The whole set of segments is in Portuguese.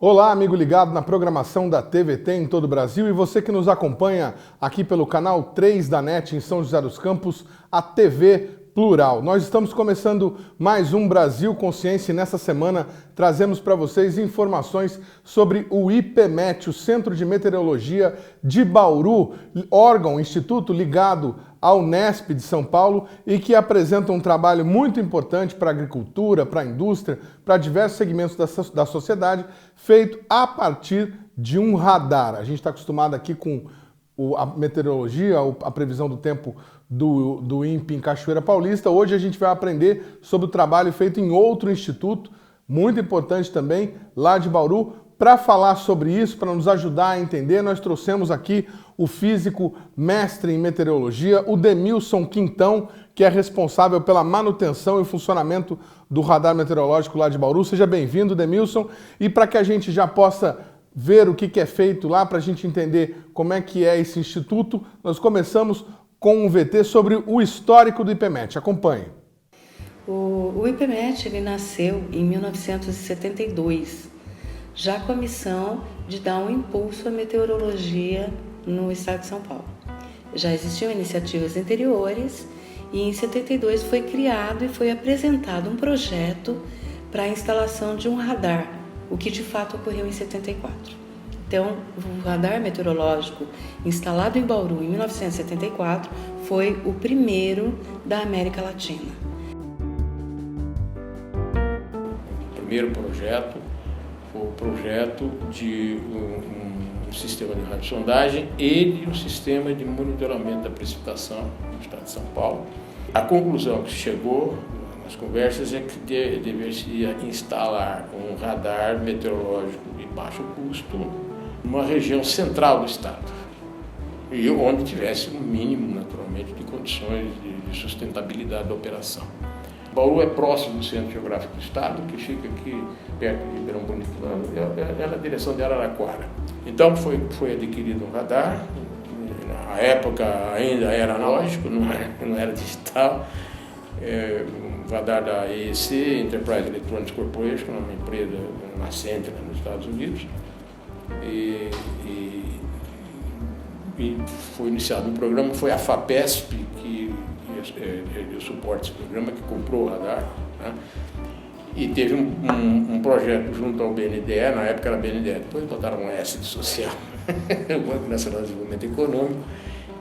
Olá, amigo ligado na programação da TVT em todo o Brasil e você que nos acompanha aqui pelo canal 3 da NET em São José dos Campos, a TV Plural. Nós estamos começando mais um Brasil Consciência e nessa semana trazemos para vocês informações sobre o IPMET, o Centro de Meteorologia de Bauru, órgão, instituto ligado ao Unesp de São Paulo e que apresenta um trabalho muito importante para a agricultura, para a indústria, para diversos segmentos da sociedade, feito a partir de um radar. A gente está acostumado aqui com a meteorologia, a previsão do tempo do INPE em Cachoeira Paulista. Hoje a gente vai aprender sobre o trabalho feito em outro instituto, muito importante também, lá de Bauru. Para falar sobre isso, para nos ajudar a entender, nós trouxemos aqui o físico mestre em meteorologia, o Demilson Quintão, que é responsável pela manutenção e funcionamento do radar meteorológico lá de Bauru. Seja bem-vindo, Demilson. E para que a gente já possa ver o que é feito lá, para a gente entender como é que é esse instituto, nós começamos com um VT sobre o histórico do IPMET. Acompanhe. O IPMET ele nasceu em 1972, já com a missão de dar um impulso à meteorologia no estado de São Paulo. Já existiam iniciativas anteriores e em 72 foi criado e foi apresentado um projeto para a instalação de um radar, o que de fato ocorreu em 74. Então, o radar meteorológico instalado em Bauru em 1974 foi o primeiro da América Latina. O primeiro projeto foi o projeto de um sistema de radiosondagem e de um sistema de monitoramento da precipitação no estado de São Paulo. A conclusão que se chegou nas conversas é que deveria instalar um radar meteorológico de baixo custo numa região central do estado e onde tivesse um mínimo, naturalmente, de condições de sustentabilidade da operação. Bauru é próximo do centro geográfico do estado, que fica aqui perto de Ribeirão Bonito, é na direção de Araraquara. Então foi adquirido um radar, na época ainda era analógico, não era digital, um radar da EEC, Enterprise Electronics Corporation, uma empresa nascente lá nos Estados Unidos, e foi iniciado um programa, foi a FAPESP que deu suporte a esse programa, que comprou o radar, né? E teve um projeto junto ao BNDE, na época era BNDE, depois botaram um S de social, o Banco Nacional de Desenvolvimento Econômico,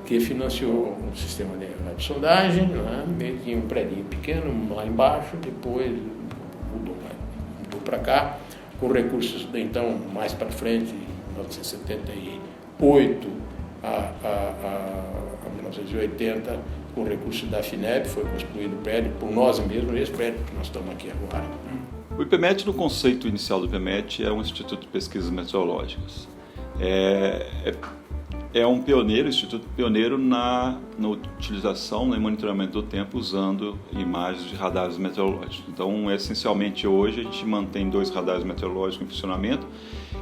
que financiou um sistema de radiosondagem, né? Tinha um prédio pequeno lá embaixo, depois mudou para cá, com recursos, então, mais para frente, em 1978 a 1980, com recursos da FINEP, foi construído o prédio por nós mesmos, esse prédio que nós estamos aqui agora. O IPMET, no conceito inicial do IPMET, é um instituto de pesquisas meteorológicas. É um pioneiro, instituto pioneiro na utilização e monitoramento do tempo usando imagens de radares meteorológicos. Então, essencialmente, hoje a gente mantém 2 radares meteorológicos em funcionamento,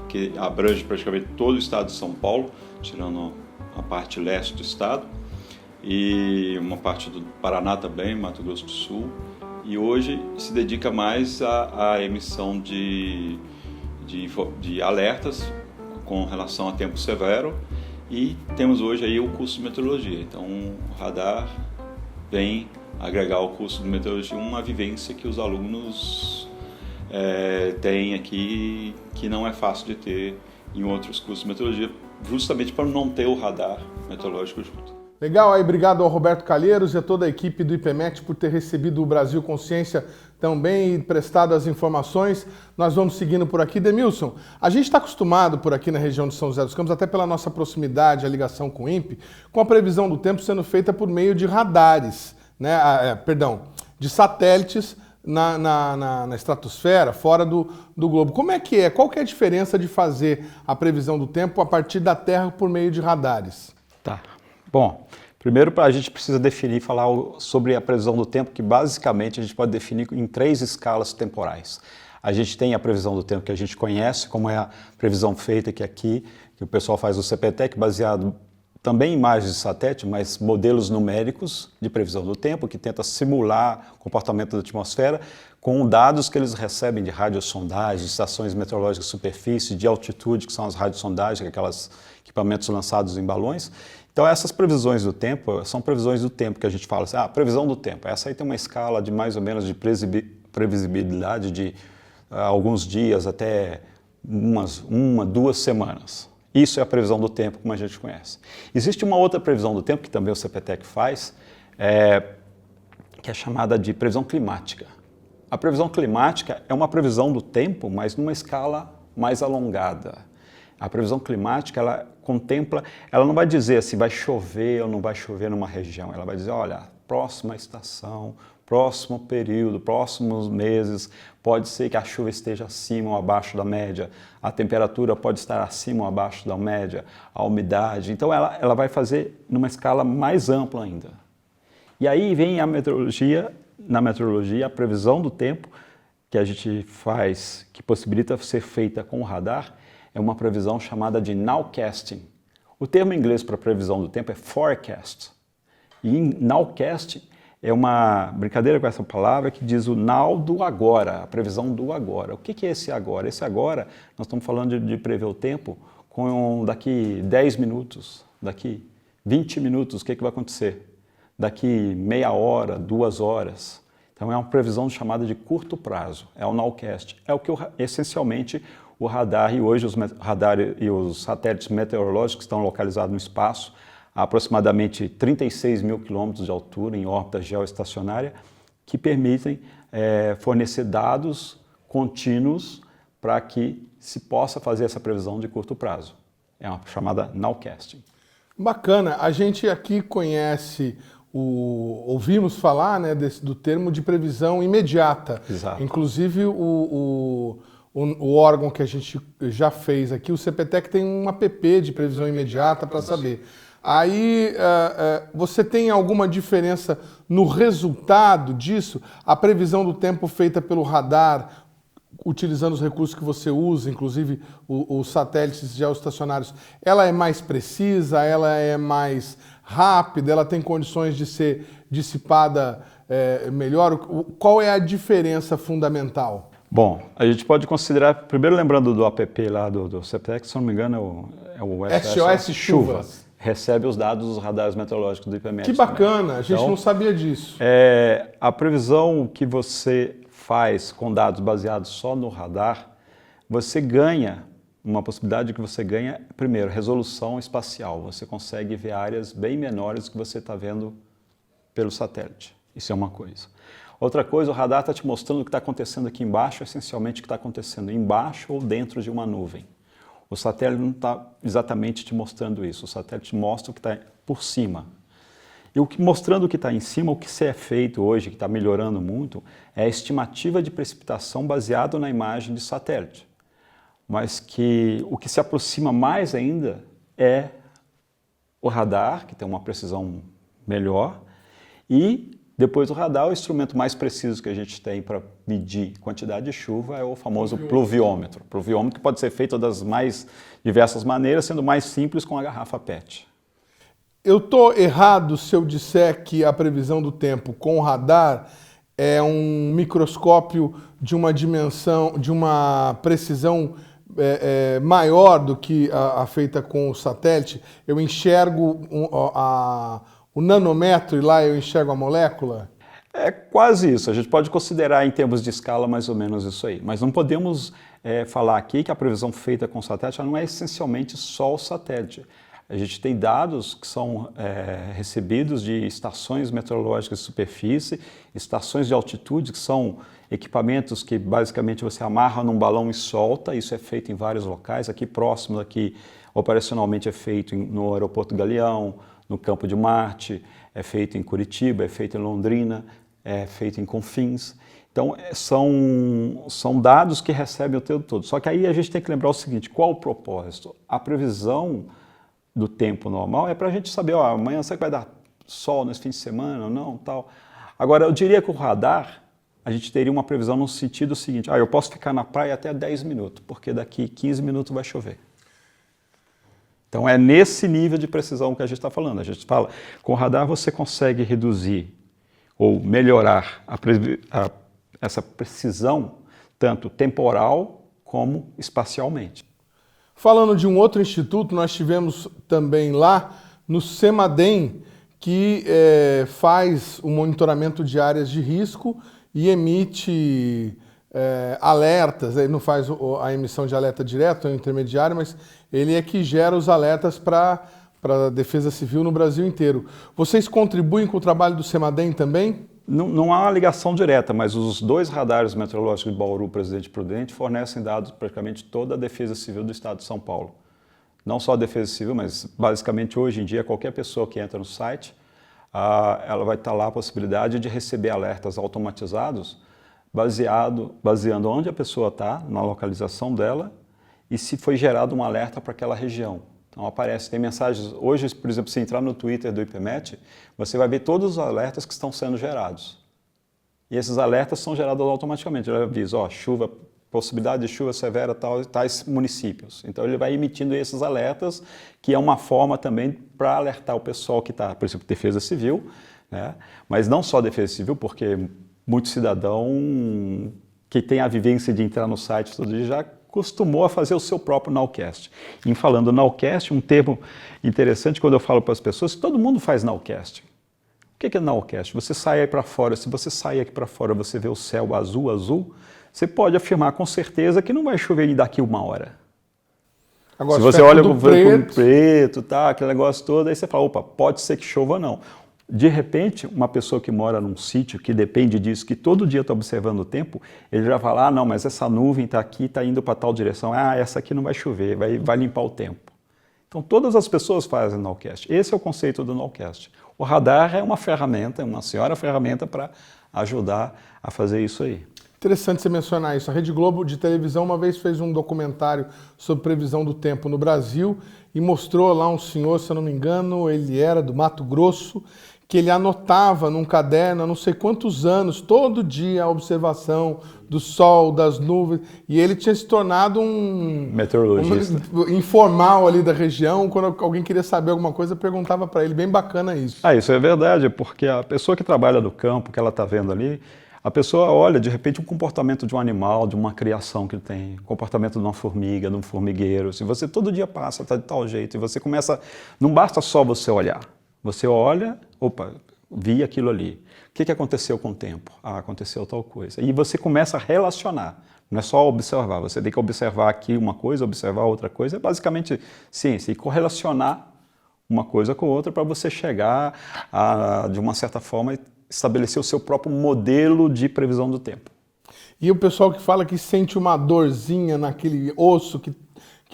que abrange praticamente todo o estado de São Paulo, tirando a parte leste do estado, e uma parte do Paraná também, Mato Grosso do Sul, e hoje se dedica mais à emissão de alertas com relação a tempo severo, e temos hoje aí o curso de meteorologia. Então o radar vem agregar ao curso de meteorologia uma vivência que os alunos têm aqui, que não é fácil de ter em outros cursos de meteorologia, justamente para não ter o radar meteorológico junto. Legal, aí obrigado ao Roberto Calheiros e a toda a equipe do IPMET por ter recebido o Brasil Consciência também e prestado as informações. Nós vamos seguindo por aqui. Demilson, a gente está acostumado por aqui na região de São José dos Campos, até pela nossa proximidade, a ligação com o INPE, com a previsão do tempo sendo feita por meio de radares, né? De satélites na estratosfera, fora do globo. Como é que é? Qual que é a diferença de fazer a previsão do tempo a partir da Terra por meio de radares? Tá. Bom, Primeiro, a gente precisa definir, falar sobre a previsão do tempo, que basicamente a gente pode definir em 3 escalas temporais. A gente tem a previsão do tempo que a gente conhece, como é a previsão feita aqui, que o pessoal faz o CPTEC, baseado também em imagens de satélite, mas modelos numéricos de previsão do tempo, que tenta simular o comportamento da atmosfera com dados que eles recebem de radiosondagens, de estações meteorológicas de superfície, de altitude, que são as radiosondagens, aqueles equipamentos lançados em balões. Então essas previsões do tempo são previsões do tempo que a gente fala assim, previsão do tempo. Essa aí tem uma escala de mais ou menos de previsibilidade de alguns dias até uma, 2 semanas. Isso é a previsão do tempo como a gente conhece. Existe uma outra previsão do tempo que também o CPTEC faz, que é chamada de previsão climática. A previsão climática é uma previsão do tempo, mas numa escala mais alongada. A previsão climática, ela contempla, ela não vai dizer se vai chover ou não vai chover numa região, ela vai dizer, olha, próxima estação, próximo período, próximos meses, pode ser que a chuva esteja acima ou abaixo da média, a temperatura pode estar acima ou abaixo da média, a umidade, então ela vai fazer numa escala mais ampla ainda. E aí vem a meteorologia, na meteorologia, a previsão do tempo que a gente faz, que possibilita ser feita com o radar, é uma previsão chamada de nowcasting. O termo em inglês para previsão do tempo é forecast. E em nowcast é uma brincadeira com essa palavra que diz o now do agora, a previsão do agora. O que é esse agora? Esse agora, nós estamos falando de prever o tempo com daqui 10 minutos, daqui 20 minutos, o que vai acontecer? Daqui meia hora, 2 horas. Então é uma previsão chamada de curto prazo, é o nowcast. É o que essencialmente o radar e hoje os radar e os satélites meteorológicos que estão localizados no espaço a aproximadamente 36 mil quilômetros de altura em órbita geoestacionária, que permitem fornecer dados contínuos para que se possa fazer essa previsão de curto prazo. É uma chamada nowcasting. Bacana. A gente aqui conhece, ouvimos falar, né, do termo de previsão imediata. Exato. Inclusive o órgão que a gente já fez aqui, o CPTEC, tem um app de previsão imediata para saber. Aí você tem alguma diferença no resultado disso? A previsão do tempo feita pelo radar, utilizando os recursos que você usa, inclusive os satélites geoestacionários, ela é mais precisa, ela é mais rápida, ela tem condições de ser dissipada melhor? Qual é a diferença fundamental? Bom, a gente pode considerar, primeiro lembrando do app lá do CPTEC, se não me engano é o SOS Chuvas. Recebe os dados dos radares meteorológicos do IPMET. Que bacana, a gente não sabia disso. A previsão que você faz com dados baseados só no radar, você ganha, uma possibilidade que você ganha, primeiro, resolução espacial. Você consegue ver áreas bem menores do que você está vendo pelo satélite. Isso é uma coisa. Outra coisa, o radar está te mostrando o que está acontecendo aqui embaixo, essencialmente o que está acontecendo embaixo ou dentro de uma nuvem. O satélite não está exatamente te mostrando isso, o satélite mostra o que está por cima. E mostrando o que está em cima, o que se é feito hoje, que está melhorando muito, é a estimativa de precipitação baseada na imagem de satélite. Mas que o que se aproxima mais ainda é o radar, que tem uma precisão melhor, e depois do radar, o instrumento mais preciso que a gente tem para medir quantidade de chuva é o famoso pluviômetro. O pluviômetro pode ser feito das mais diversas maneiras, sendo mais simples com a garrafa PET. Eu estou errado se eu disser que a previsão do tempo com radar é um microscópio de uma dimensão, de uma precisão maior do que a feita com o satélite? Eu enxergo o nanômetro e lá eu enxergo a molécula? É quase isso. A gente pode considerar em termos de escala mais ou menos isso aí. Mas não podemos falar aqui que a previsão feita com o satélite não é essencialmente só o satélite. A gente tem dados que são recebidos de estações meteorológicas de superfície, estações de altitude, que são equipamentos que basicamente você amarra num balão e solta. Isso é feito em vários locais. Aqui próximo, aqui operacionalmente é feito no aeroporto Galeão, no Campo de Marte, é feito em Curitiba, é feito em Londrina, é feito em Confins. Então, são dados que recebem o tempo todo. Só que aí a gente tem que lembrar o seguinte, qual o propósito? A previsão do tempo normal é para a gente saber, amanhã será que vai dar sol nesse fim de semana ou não, tal. Agora, eu diria que o radar, a gente teria uma previsão no sentido seguinte, eu posso ficar na praia até 10 minutos, porque daqui 15 minutos vai chover. Então é nesse nível de precisão que a gente está falando. A gente fala, com o radar você consegue reduzir ou melhorar essa precisão, tanto temporal como espacialmente. Falando de um outro instituto, nós tivemos também lá no CEMADEM, que faz o monitoramento de áreas de risco e emite alertas. Ele não faz a emissão de alerta direto, é um intermediário, mas ele é que gera os alertas para a Defesa Civil no Brasil inteiro. Vocês contribuem com o trabalho do CEMADEM também? Não há uma ligação direta, mas os 2 radares meteorológicos de Bauru, Presidente Prudente, fornecem dados praticamente toda a Defesa Civil do Estado de São Paulo. Não só a Defesa Civil, mas basicamente hoje em dia qualquer pessoa que entra no site, ela vai estar lá a possibilidade de receber alertas automatizados baseando onde a pessoa está, na localização dela, e se foi gerado um alerta para aquela região. Então aparece, tem mensagens, hoje, por exemplo, se entrar no Twitter do IPMET, você vai ver todos os alertas que estão sendo gerados. E esses alertas são gerados automaticamente. Ele avisa, chuva, possibilidade de chuva severa tais municípios. Então ele vai emitindo esses alertas, que é uma forma também para alertar o pessoal que está, por exemplo, Defesa Civil, né? Mas não só Defesa Civil, porque muito cidadão que tem a vivência de entrar no site todo dia já costumou a fazer o seu próprio Nowcast. Em falando Nowcast, um termo interessante quando eu falo para as pessoas, todo mundo faz Nowcast. O que é Nowcast? Você sai aí para fora, se você sair aqui para fora, você vê o céu azul, você pode afirmar com certeza que não vai chover daqui 1 hora. Agora, se você olha para o preto, tá, aquele negócio todo, aí você fala, opa, pode ser que chova ou não. De repente, uma pessoa que mora num sítio, que depende disso, que todo dia está observando o tempo, ele já fala, não, mas essa nuvem está aqui, está indo para tal direção, essa aqui não vai chover, vai limpar o tempo. Então, todas as pessoas fazem Nowcast. Esse é o conceito do Nowcast. O radar é uma ferramenta, uma senhora ferramenta para ajudar a fazer isso aí. Interessante você mencionar isso. A Rede Globo de televisão uma vez fez um documentário sobre previsão do tempo no Brasil e mostrou lá um senhor, se eu não me engano, ele era do Mato Grosso, que ele anotava num caderno há não sei quantos anos, todo dia, a observação do sol, das nuvens, e ele tinha se tornado um meteorologista informal ali da região. Quando alguém queria saber alguma coisa, perguntava para ele. Bem bacana isso. Isso é verdade, porque a pessoa que trabalha no campo, que ela está vendo ali, a pessoa olha, de repente, o comportamento de um animal, de uma criação que ele tem, o comportamento de uma formiga, de um formigueiro. Se você todo dia passa, está de tal jeito, e você começa... Não basta só você olhar. Você olha, opa, vi aquilo ali. O que aconteceu com o tempo? Aconteceu tal coisa. E você começa a relacionar. Não é só observar, você tem que observar aqui uma coisa, observar outra coisa. É basicamente ciência, e correlacionar uma coisa com outra para você chegar a, de uma certa forma, estabelecer o seu próprio modelo de previsão do tempo. E o pessoal que fala que sente uma dorzinha naquele osso que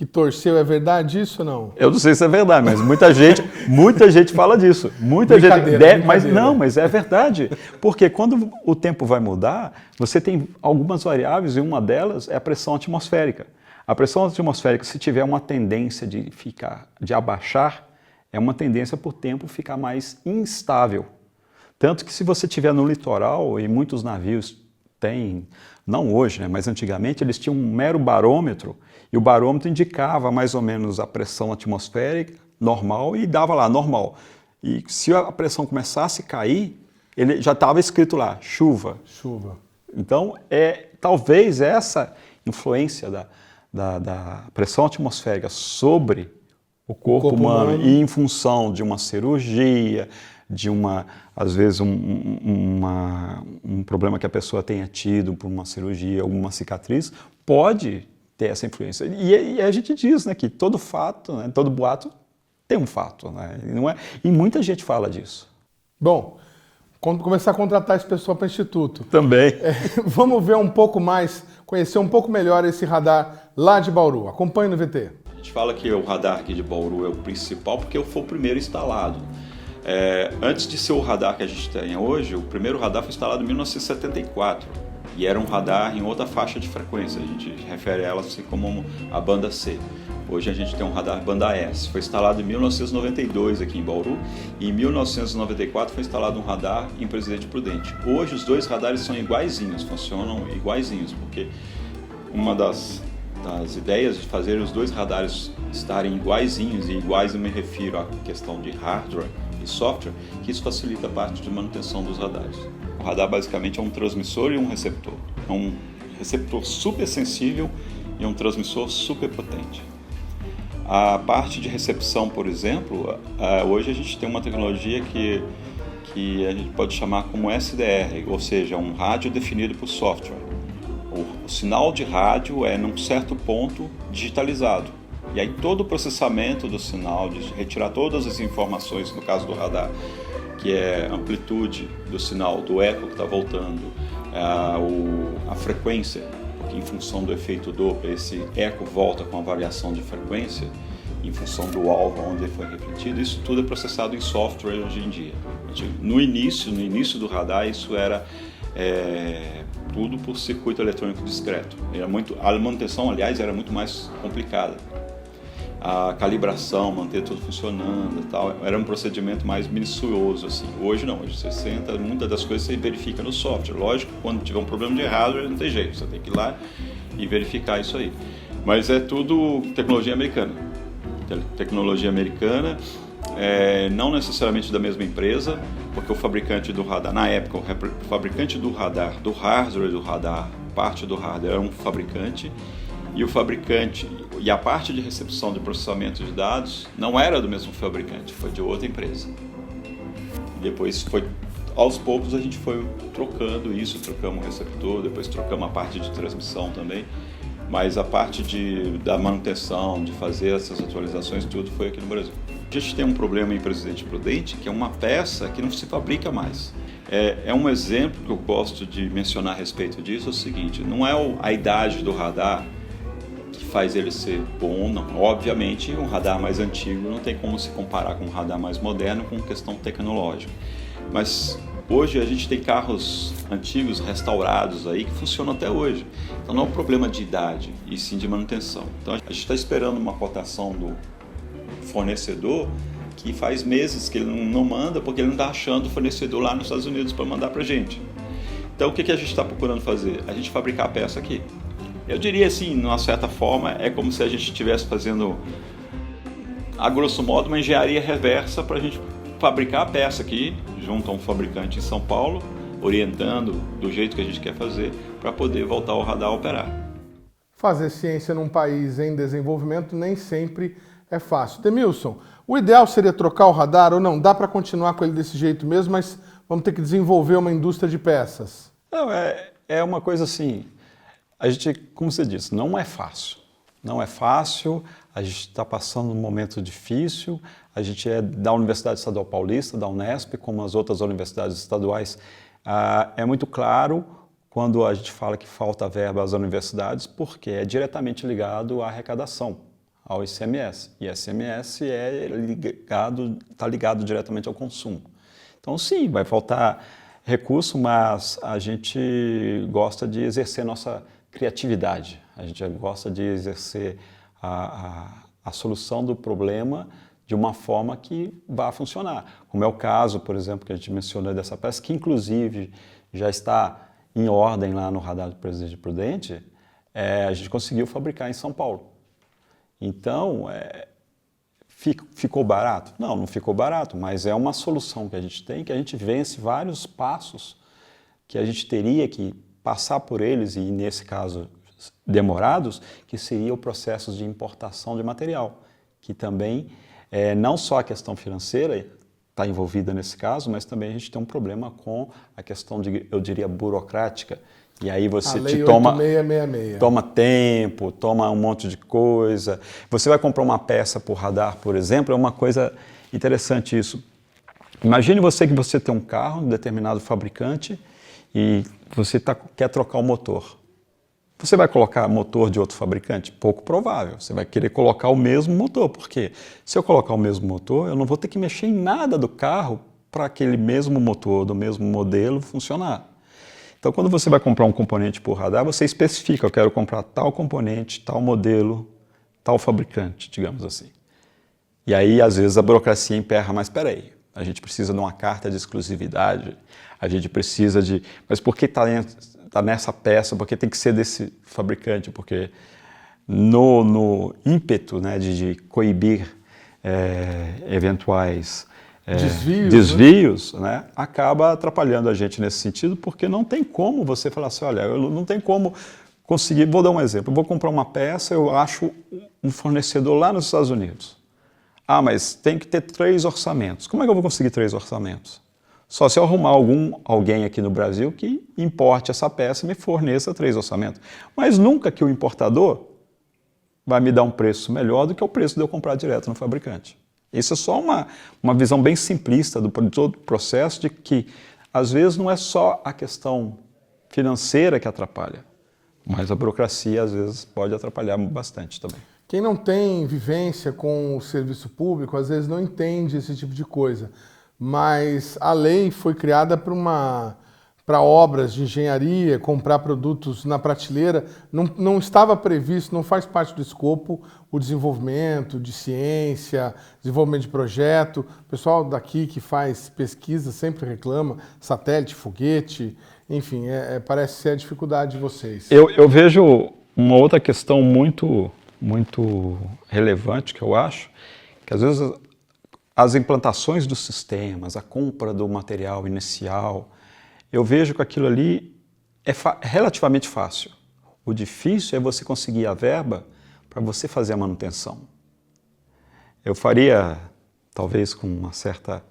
torceu, é verdade isso ou não? Eu não sei se é verdade, mas muita gente fala disso. Muita gente, mas é verdade. Porque quando o tempo vai mudar, você tem algumas variáveis e uma delas é a pressão atmosférica. A pressão atmosférica, se tiver uma tendência de abaixar, é uma tendência para o tempo ficar mais instável. Tanto que se você estiver no litoral, e muitos navios têm, não hoje, né, mas antigamente, eles tinham um mero barômetro, e o barômetro indicava mais ou menos a pressão atmosférica normal e dava lá, normal. E se a pressão começasse a cair, ele já estava escrito lá, chuva. Chuva. Então, talvez essa influência da pressão atmosférica sobre o corpo humano e em função de uma cirurgia, de às vezes um problema que a pessoa tenha tido por uma cirurgia, alguma cicatriz, pode ter essa influência. E a gente diz, né, que todo fato, né, todo boato tem um fato, né, e muita gente fala disso. Bom, quando começar a contratar esse pessoal para o Instituto. Também. Vamos ver um pouco mais, conhecer um pouco melhor esse radar lá de Bauru. Acompanhe no VT. A gente fala que o radar aqui de Bauru é o principal porque foi o primeiro instalado. Antes de ser o radar que a gente tem hoje, o primeiro radar foi instalado em 1974. E era um radar em outra faixa de frequência, a gente refere a ela assim como a banda C. Hoje a gente tem um radar banda S. Foi instalado em 1992 aqui em Bauru e em 1994 foi instalado um radar em Presidente Prudente. Hoje os dois radares são iguaizinhos, funcionam iguaizinhos, porque uma das ideias de fazer os dois radares estarem iguaizinhos, e iguais eu me refiro à questão de hardware e software, que isso facilita a parte de manutenção dos radares. O radar basicamente é um transmissor e um receptor. É um receptor super sensível e um transmissor super potente. A parte de recepção, por exemplo, hoje a gente tem uma tecnologia que a gente pode chamar como SDR, ou seja, um rádio definido por software. O sinal de rádio é, num certo ponto, digitalizado. E aí todo o processamento do sinal, de retirar todas as informações, no caso do radar, que é a amplitude do sinal, do eco que está voltando, a frequência, porque em função do efeito Doppler, esse eco volta com a variação de frequência, em função do alvo onde ele foi refletido, isso tudo é processado em software hoje em dia. No início do radar, isso era tudo por circuito eletrônico discreto. A manutenção, aliás, era muito mais complicada. A calibração, manter tudo funcionando e tal, era um procedimento mais minucioso, assim. Hoje não, hoje você senta, muitas das coisas você verifica no software. Lógico, quando tiver um problema de hardware não tem jeito, você tem que ir lá e verificar isso aí. Mas é tudo tecnologia americana. Tecnologia americana, não necessariamente da mesma empresa, porque o fabricante do radar, na época, o fabricante do radar, do hardware do radar, parte do hardware era um fabricante, e a parte de recepção de processamento de dados não era do mesmo fabricante, foi de outra empresa. Depois aos poucos a gente foi trocando isso, trocamos o receptor, depois trocamos a parte de transmissão também, mas a parte da manutenção, de fazer essas atualizações, tudo foi aqui no Brasil. A gente tem um problema em Presidente Prudente, que é uma peça que não se fabrica mais. É um exemplo que eu gosto de mencionar a respeito disso, é o seguinte, não é a idade do radar que faz ele ser bom, não. Obviamente, um radar mais antigo não tem como se comparar com um radar mais moderno com questão tecnológica. Mas hoje a gente tem carros antigos, restaurados aí, que funcionam até hoje. Então não é um problema de idade, e sim de manutenção. Então a gente está esperando uma cotação do fornecedor que faz meses que ele não manda, porque ele não está achando o fornecedor lá nos Estados Unidos para mandar para a gente. Então o que a gente está procurando fazer? A gente fabricar a peça aqui. Eu diria assim, de uma certa forma, é como se a gente estivesse fazendo, a grosso modo, uma engenharia reversa para a gente fabricar a peça aqui, junto a um fabricante em São Paulo, orientando do jeito que a gente quer fazer, para poder voltar o radar a operar. Fazer ciência num país em desenvolvimento nem sempre é fácil. Demilson, o ideal seria trocar o radar ou não? Dá para continuar com ele desse jeito mesmo, mas vamos ter que desenvolver uma indústria de peças? Não, é uma coisa assim, a gente, como você disse, não é fácil. Não é fácil, a gente está passando um momento difícil, a gente é da Universidade Estadual Paulista, da Unesp, como as outras universidades estaduais. É muito claro quando a gente fala que falta verba às universidades, porque é diretamente ligado à arrecadação, ao ICMS. E ICMS está ligado diretamente ao consumo. Então, sim, vai faltar recurso, mas a gente gosta de exercer nossa criatividade. A gente gosta de exercer a solução do problema de uma forma que vá funcionar. Como é o caso, por exemplo, que a gente mencionou dessa peça, que inclusive já está em ordem lá no radar do Presidente Prudente, a gente conseguiu fabricar em São Paulo. Então, ficou barato? Não ficou barato, mas é uma solução que a gente tem, que a gente vence vários passos que a gente teria que passar por eles, e nesse caso demorados, que seria o processo de importação de material, que também não só a questão financeira está envolvida nesse caso, mas também a gente tem um problema com a questão, eu diria, burocrática. E aí você toma tempo, toma um monte de coisa. Você vai comprar uma peça por radar, por exemplo, é uma coisa interessante isso. Imagine que você tem um carro de um determinado fabricante e você quer trocar o motor. Você vai colocar motor de outro fabricante? Pouco provável. Você vai querer colocar o mesmo motor, porque se eu colocar o mesmo motor, eu não vou ter que mexer em nada do carro para aquele mesmo motor, do mesmo modelo, funcionar. Então, quando você vai comprar um componente por radar, você especifica, eu quero comprar tal componente, tal modelo, tal fabricante, digamos assim. E aí, às vezes, a burocracia emperra, mas espera aí, a gente precisa de uma carta de exclusividade, a gente precisa de... Mas por que está nessa peça? Por que tem que ser desse fabricante? Porque no ímpeto, né, de coibir eventuais desvios, né, acaba atrapalhando a gente nesse sentido, porque não tem como você falar assim, olha, eu não tem como conseguir... Vou dar um exemplo, eu vou comprar uma peça, eu acho um fornecedor lá nos Estados Unidos. Ah, mas tem que ter 3 orçamentos. Como é que eu vou conseguir 3 orçamentos? Só se eu arrumar alguém aqui no Brasil que importe essa peça e me forneça 3 orçamentos. Mas nunca que o importador vai me dar um preço melhor do que o preço de eu comprar direto no fabricante. Isso é só uma visão bem simplista de todo o processo, de que às vezes não é só a questão financeira que atrapalha, mas a burocracia às vezes pode atrapalhar bastante também. Quem não tem vivência com o serviço público, às vezes não entende esse tipo de coisa. Mas a lei foi criada para obras de engenharia, comprar produtos na prateleira. Não estava previsto, não faz parte do escopo o desenvolvimento de ciência, desenvolvimento de projeto. O pessoal daqui que faz pesquisa sempre reclama, satélite, foguete, enfim, parece ser a dificuldade de vocês. Eu vejo uma outra questão muito relevante, que eu acho, que às vezes as implantações dos sistemas, a compra do material inicial, eu vejo que aquilo ali é relativamente fácil. O difícil é você conseguir a verba para você fazer a manutenção. Eu faria, talvez com uma certa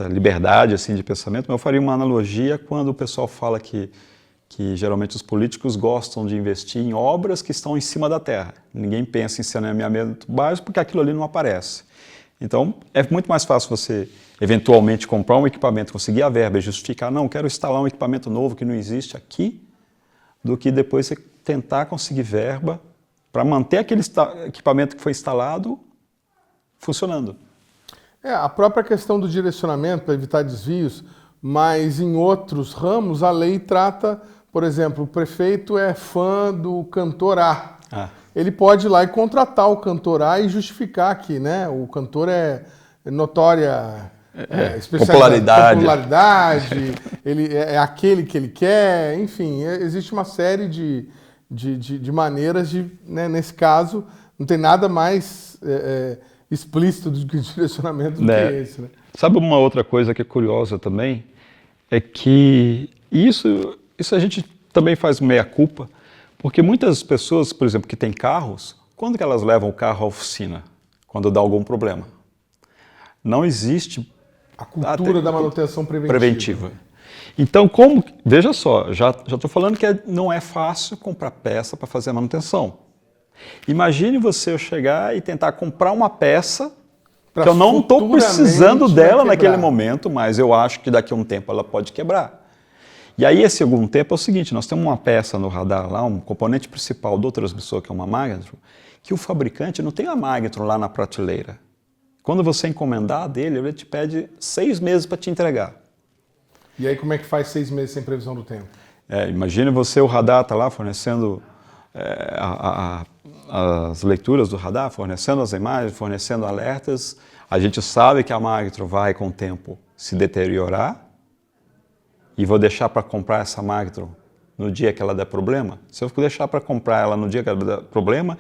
liberdade assim, de pensamento, mas eu faria uma analogia quando o pessoal fala que geralmente os políticos gostam de investir em obras que estão em cima da terra. Ninguém pensa em saneamento básico porque aquilo ali não aparece. Então, é muito mais fácil você, eventualmente, comprar um equipamento, conseguir a verba e justificar, não, quero instalar um equipamento novo que não existe aqui, do que depois você tentar conseguir verba para manter aquele equipamento que foi instalado funcionando. A própria questão do direcionamento para evitar desvios, mas em outros ramos a lei trata, por exemplo, o prefeito é fã do cantor A. Ele pode ir lá e contratar o cantor A e justificar que, né, o cantor é notória popularidade, ele é aquele que ele quer, enfim, existe uma série de maneiras né, nesse caso, não tem nada mais explícito do que o direcionamento do que esse, né? Sabe uma outra coisa que é curiosa também? É que isso a gente também faz meia-culpa, porque muitas pessoas, por exemplo, que têm carros, quando que elas levam o carro à oficina? Quando dá algum problema. Não existe a cultura da manutenção preventiva. Então, veja só, já estou falando que não é fácil comprar peça para fazer a manutenção. Imagine você chegar e tentar comprar uma peça que eu não estou precisando dela naquele momento, mas eu acho que daqui a um tempo ela pode quebrar. E aí esse algum tempo é o seguinte, nós temos uma peça no radar lá, um componente principal do transmissor, que é uma magnetron, que o fabricante não tem a magnetron lá na prateleira. Quando você encomendar dele, ele te pede 6 meses para te entregar. E aí como é que faz 6 meses sem previsão do tempo? Imagine você, o radar está lá fornecendo as leituras do radar, fornecendo as imagens, fornecendo alertas. A gente sabe que a magnetron vai com o tempo se deteriorar e vou deixar para comprar essa magnetron no dia que ela der problema. Se eu deixar para comprar ela no dia que ela der problema,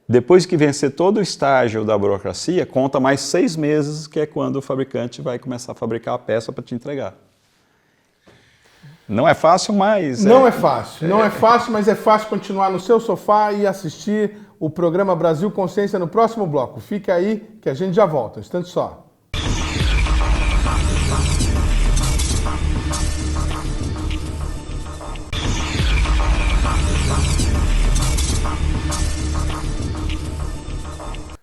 depois que vencer todo o estágio da burocracia, conta mais 6 meses, que é quando o fabricante vai começar a fabricar a peça para te entregar. Não é fácil, mas... Não é fácil, mas é fácil continuar no seu sofá e assistir o programa Brasil Consciência no próximo bloco. Fica aí que a gente já volta, um instante só.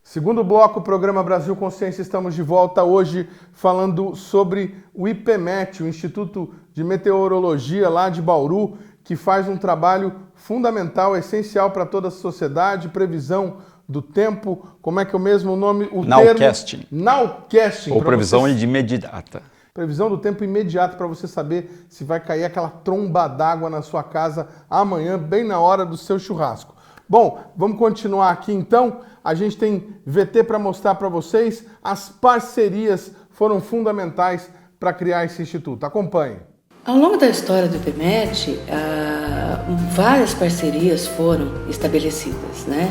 Segundo bloco, programa Brasil Consciência, estamos de volta hoje falando sobre o IPMET, o Instituto de Meteorologia lá de Bauru, que faz um trabalho fundamental, essencial para toda a sociedade, previsão do tempo, como é que é o mesmo nome? Nowcasting. Nowcasting. Ou previsão de imediata. Previsão do tempo imediata para você saber se vai cair aquela tromba d'água na sua casa amanhã, bem na hora do seu churrasco. Bom, vamos continuar aqui então. A gente tem VT para mostrar para vocês. As parcerias foram fundamentais para criar esse instituto. Acompanhe. Ao longo da história do IPMET, várias parcerias foram estabelecidas, né?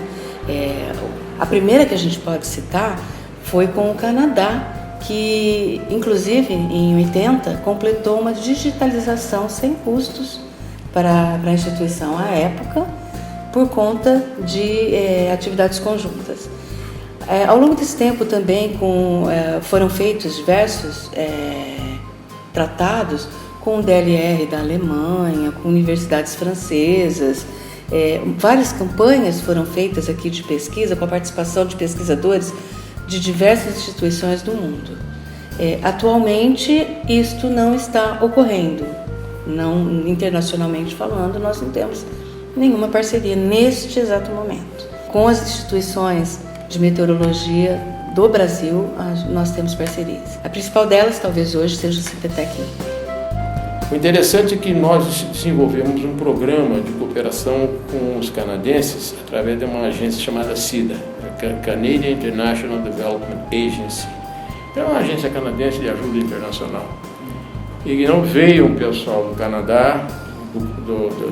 A primeira que a gente pode citar foi com o Canadá, que inclusive em 80 completou uma digitalização sem custos para a instituição à época, por conta de atividades conjuntas. Ao longo desse tempo também foram feitos diversos tratados com o DLR da Alemanha, com universidades francesas. Várias campanhas foram feitas aqui de pesquisa, com a participação de pesquisadores de diversas instituições do mundo. Atualmente, isto não está ocorrendo. Não, internacionalmente falando, nós não temos nenhuma parceria neste exato momento. Com as instituições de meteorologia do Brasil, nós temos parcerias. A principal delas, talvez hoje, seja o CPTEC. O interessante é que nós desenvolvemos um programa de cooperação com os canadenses através de uma agência chamada CIDA, Canadian International Development Agency. É uma agência canadense de ajuda internacional. E não veio um pessoal do Canadá,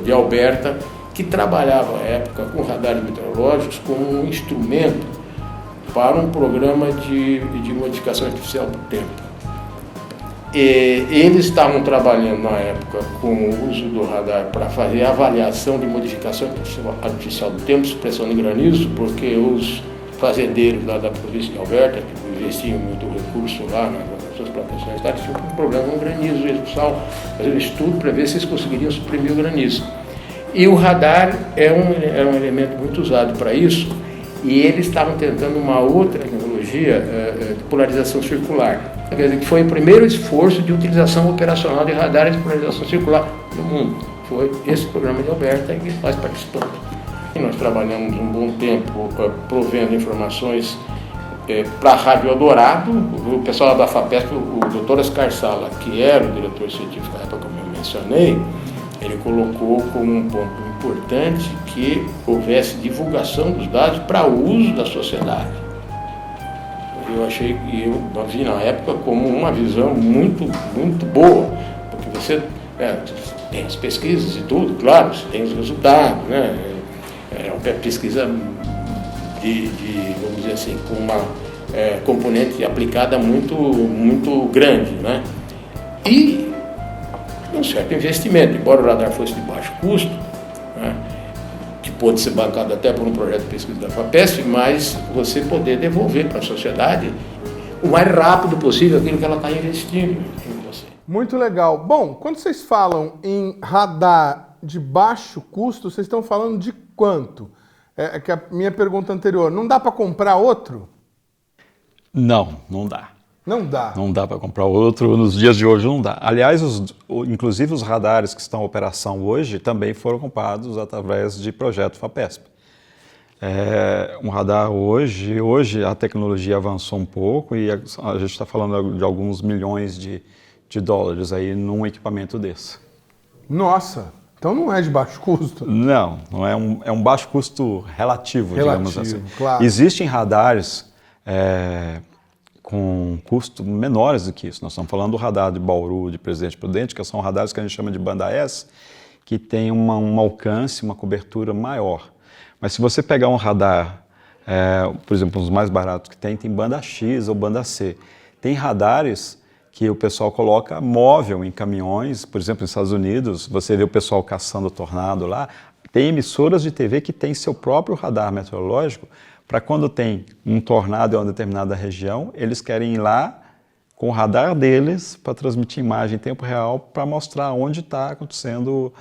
de Alberta, que trabalhava à época com radares meteorológicos como um instrumento para um programa de modificação artificial do tempo. Eles estavam trabalhando na época com o uso do radar para fazer a avaliação de modificação artificial do tempo, supressão de granizo, porque os fazendeiros lá da província de Alberta, que investiam muito recurso lá nas suas plantações, tinham um problema com granizo, eles precisavam fazer um estudo para ver se eles conseguiriam suprimir o granizo. E o radar é um elemento muito usado para isso, e eles estavam tentando uma outra tecnologia de polarização circular. Quer dizer, que foi o primeiro esforço de utilização operacional de radares de polarização circular no mundo. Foi esse programa de Alberta que nós participamos. E nós trabalhamos um bom tempo provendo informações para a Rádio Eldorado. O pessoal da FAPESP, o Dr. Oscar Sala, que era o diretor científico na época, como eu mencionei, ele colocou como um ponto importante que houvesse divulgação dos dados para o uso da sociedade. Eu achei que eu vi na época como uma visão muito, muito boa, porque você tem as pesquisas e tudo, claro, você tem os resultados, né? É uma pesquisa vamos dizer assim, com uma componente aplicada muito, muito grande, né? E um certo investimento, embora o radar fosse de baixo custo, né, que pode ser bancado até por um projeto de pesquisa da FAPESP, mas você poder devolver para a sociedade o mais rápido possível aquilo que ela está investindo em você. Muito legal. Bom, quando vocês falam em radar de baixo custo, vocês estão falando de quanto? É que a minha pergunta anterior, não dá para comprar outro? Não, não dá. Não dá. Não dá para comprar outro, nos dias de hoje não dá. Aliás, inclusive os radares que estão em operação hoje também foram comprados através de projeto FAPESP. Um radar hoje a tecnologia avançou um pouco e a gente está falando de alguns milhões de dólares aí num equipamento desse. Nossa, então não é de baixo custo? Não é um baixo custo relativo, digamos assim. Claro. Existem radares com custos menores do que isso. Nós estamos falando do radar de Bauru, de Presidente Prudente, que são radares que a gente chama de banda S, que tem um alcance, uma cobertura maior. Mas se você pegar um radar, por exemplo, os mais baratos que tem banda X ou banda C. Tem radares que o pessoal coloca móvel em caminhões, por exemplo, nos Estados Unidos, você vê o pessoal caçando tornado lá, tem emissoras de TV que tem seu próprio radar meteorológico, para quando tem um tornado em uma determinada região, eles querem ir lá com o radar deles para transmitir imagem em tempo real para mostrar onde está acontecendo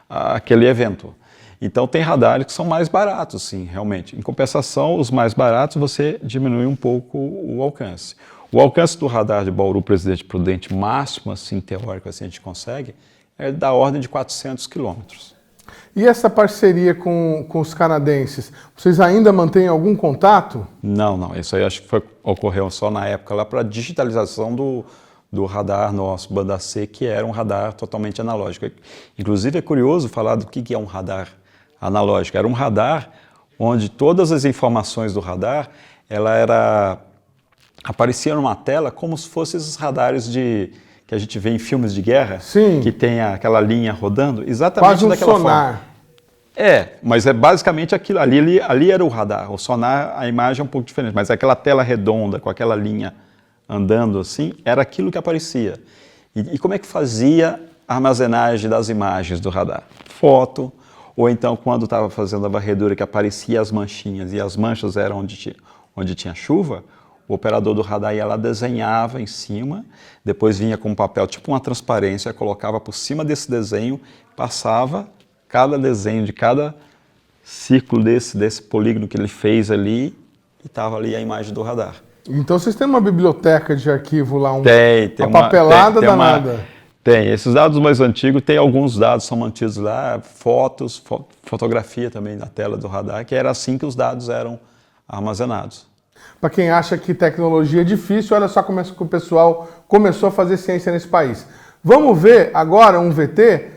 aquele evento. Então tem radares que são mais baratos, sim, realmente. Em compensação, os mais baratos você diminui um pouco o alcance. O alcance do radar de Bauru Presidente Prudente máximo, assim, teórico, assim, a gente consegue, é da ordem de 400 quilômetros. E essa parceria com os canadenses, vocês ainda mantêm algum contato? Não, isso aí acho que ocorreu só na época lá para a digitalização do radar nosso, banda C, que era um radar totalmente analógico. Inclusive é curioso falar do que é um radar analógico. Era um radar onde todas as informações do radar, apareciam numa tela como se fossem esses radares que a gente vê em filmes de guerra, Sim. que tem aquela linha rodando, exatamente quase um daquela sonar. forma. Mas é basicamente aquilo, ali era o radar. O sonar, a imagem é um pouco diferente, mas aquela tela redonda com aquela linha andando assim, era aquilo que aparecia. E como é que fazia a armazenagem das imagens do radar? Foto, ou então quando estava fazendo a varredura que aparecia as manchinhas, e as manchas eram onde tinha chuva, o operador do radar ia lá, desenhava em cima, depois vinha com um papel, tipo uma transparência, colocava por cima desse desenho, passava cada desenho de cada círculo desse polígono que ele fez ali, e estava ali a imagem do radar. Então vocês têm uma biblioteca de arquivo lá, tem uma papelada tem danada. Tem, esses dados mais antigos, tem alguns dados são mantidos lá, fotos, fotografia também na tela do radar, que era assim que os dados eram armazenados. Para quem acha que tecnologia é difícil, olha só como é que o pessoal começou a fazer ciência nesse país. Vamos ver agora um VT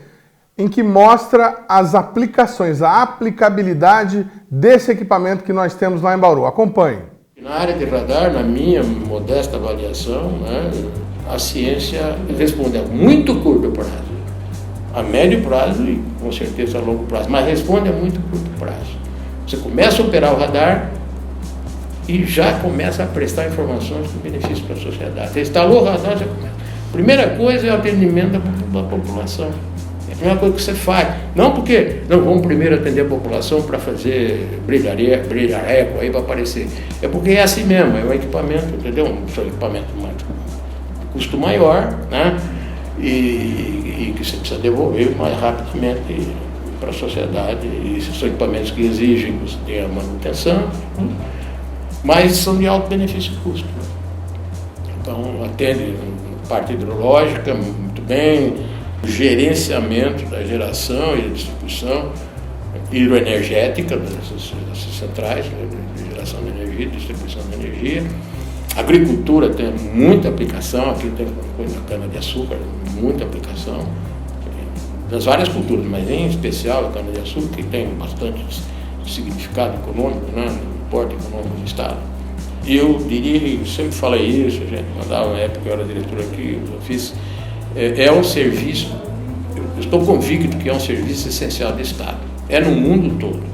em que mostra as aplicações, a aplicabilidade desse equipamento que nós temos lá em Bauru. Acompanhe. Na área de radar, na minha modesta avaliação, né, a ciência responde a muito curto prazo, a médio prazo e com certeza a longo prazo, mas responde a muito curto prazo. Você começa a operar o radar e já começa a prestar informações de benefício para a sociedade. Você instalou o radar, já começa. Primeira coisa é o atendimento da população. É a primeira coisa que você faz. Não porque não vamos primeiro atender a população para fazer brilhar eco aí para aparecer. É porque é assim mesmo, é um equipamento, entendeu? Um equipamento de custo maior, né? E que você precisa devolver mais rapidamente para a sociedade. E esses são equipamentos que exigem que você tenha manutenção, mas são de alto benefício e custo. Então, atende parte hidrológica muito bem, gerenciamento da geração e distribuição hidroenergética dessas centrais de geração de energia e distribuição de energia. Agricultura tem muita aplicação, aqui tem coisa da cana-de-açúcar, muita aplicação, das várias culturas, mas em especial a cana-de-açúcar, que tem bastante significado econômico, né, no porte econômico do Estado. E eu diria, eu sempre falei isso, a gente mandava, na época eu era diretor aqui, eu fiz, é um serviço, eu estou convicto que é um serviço essencial do Estado, é no mundo todo.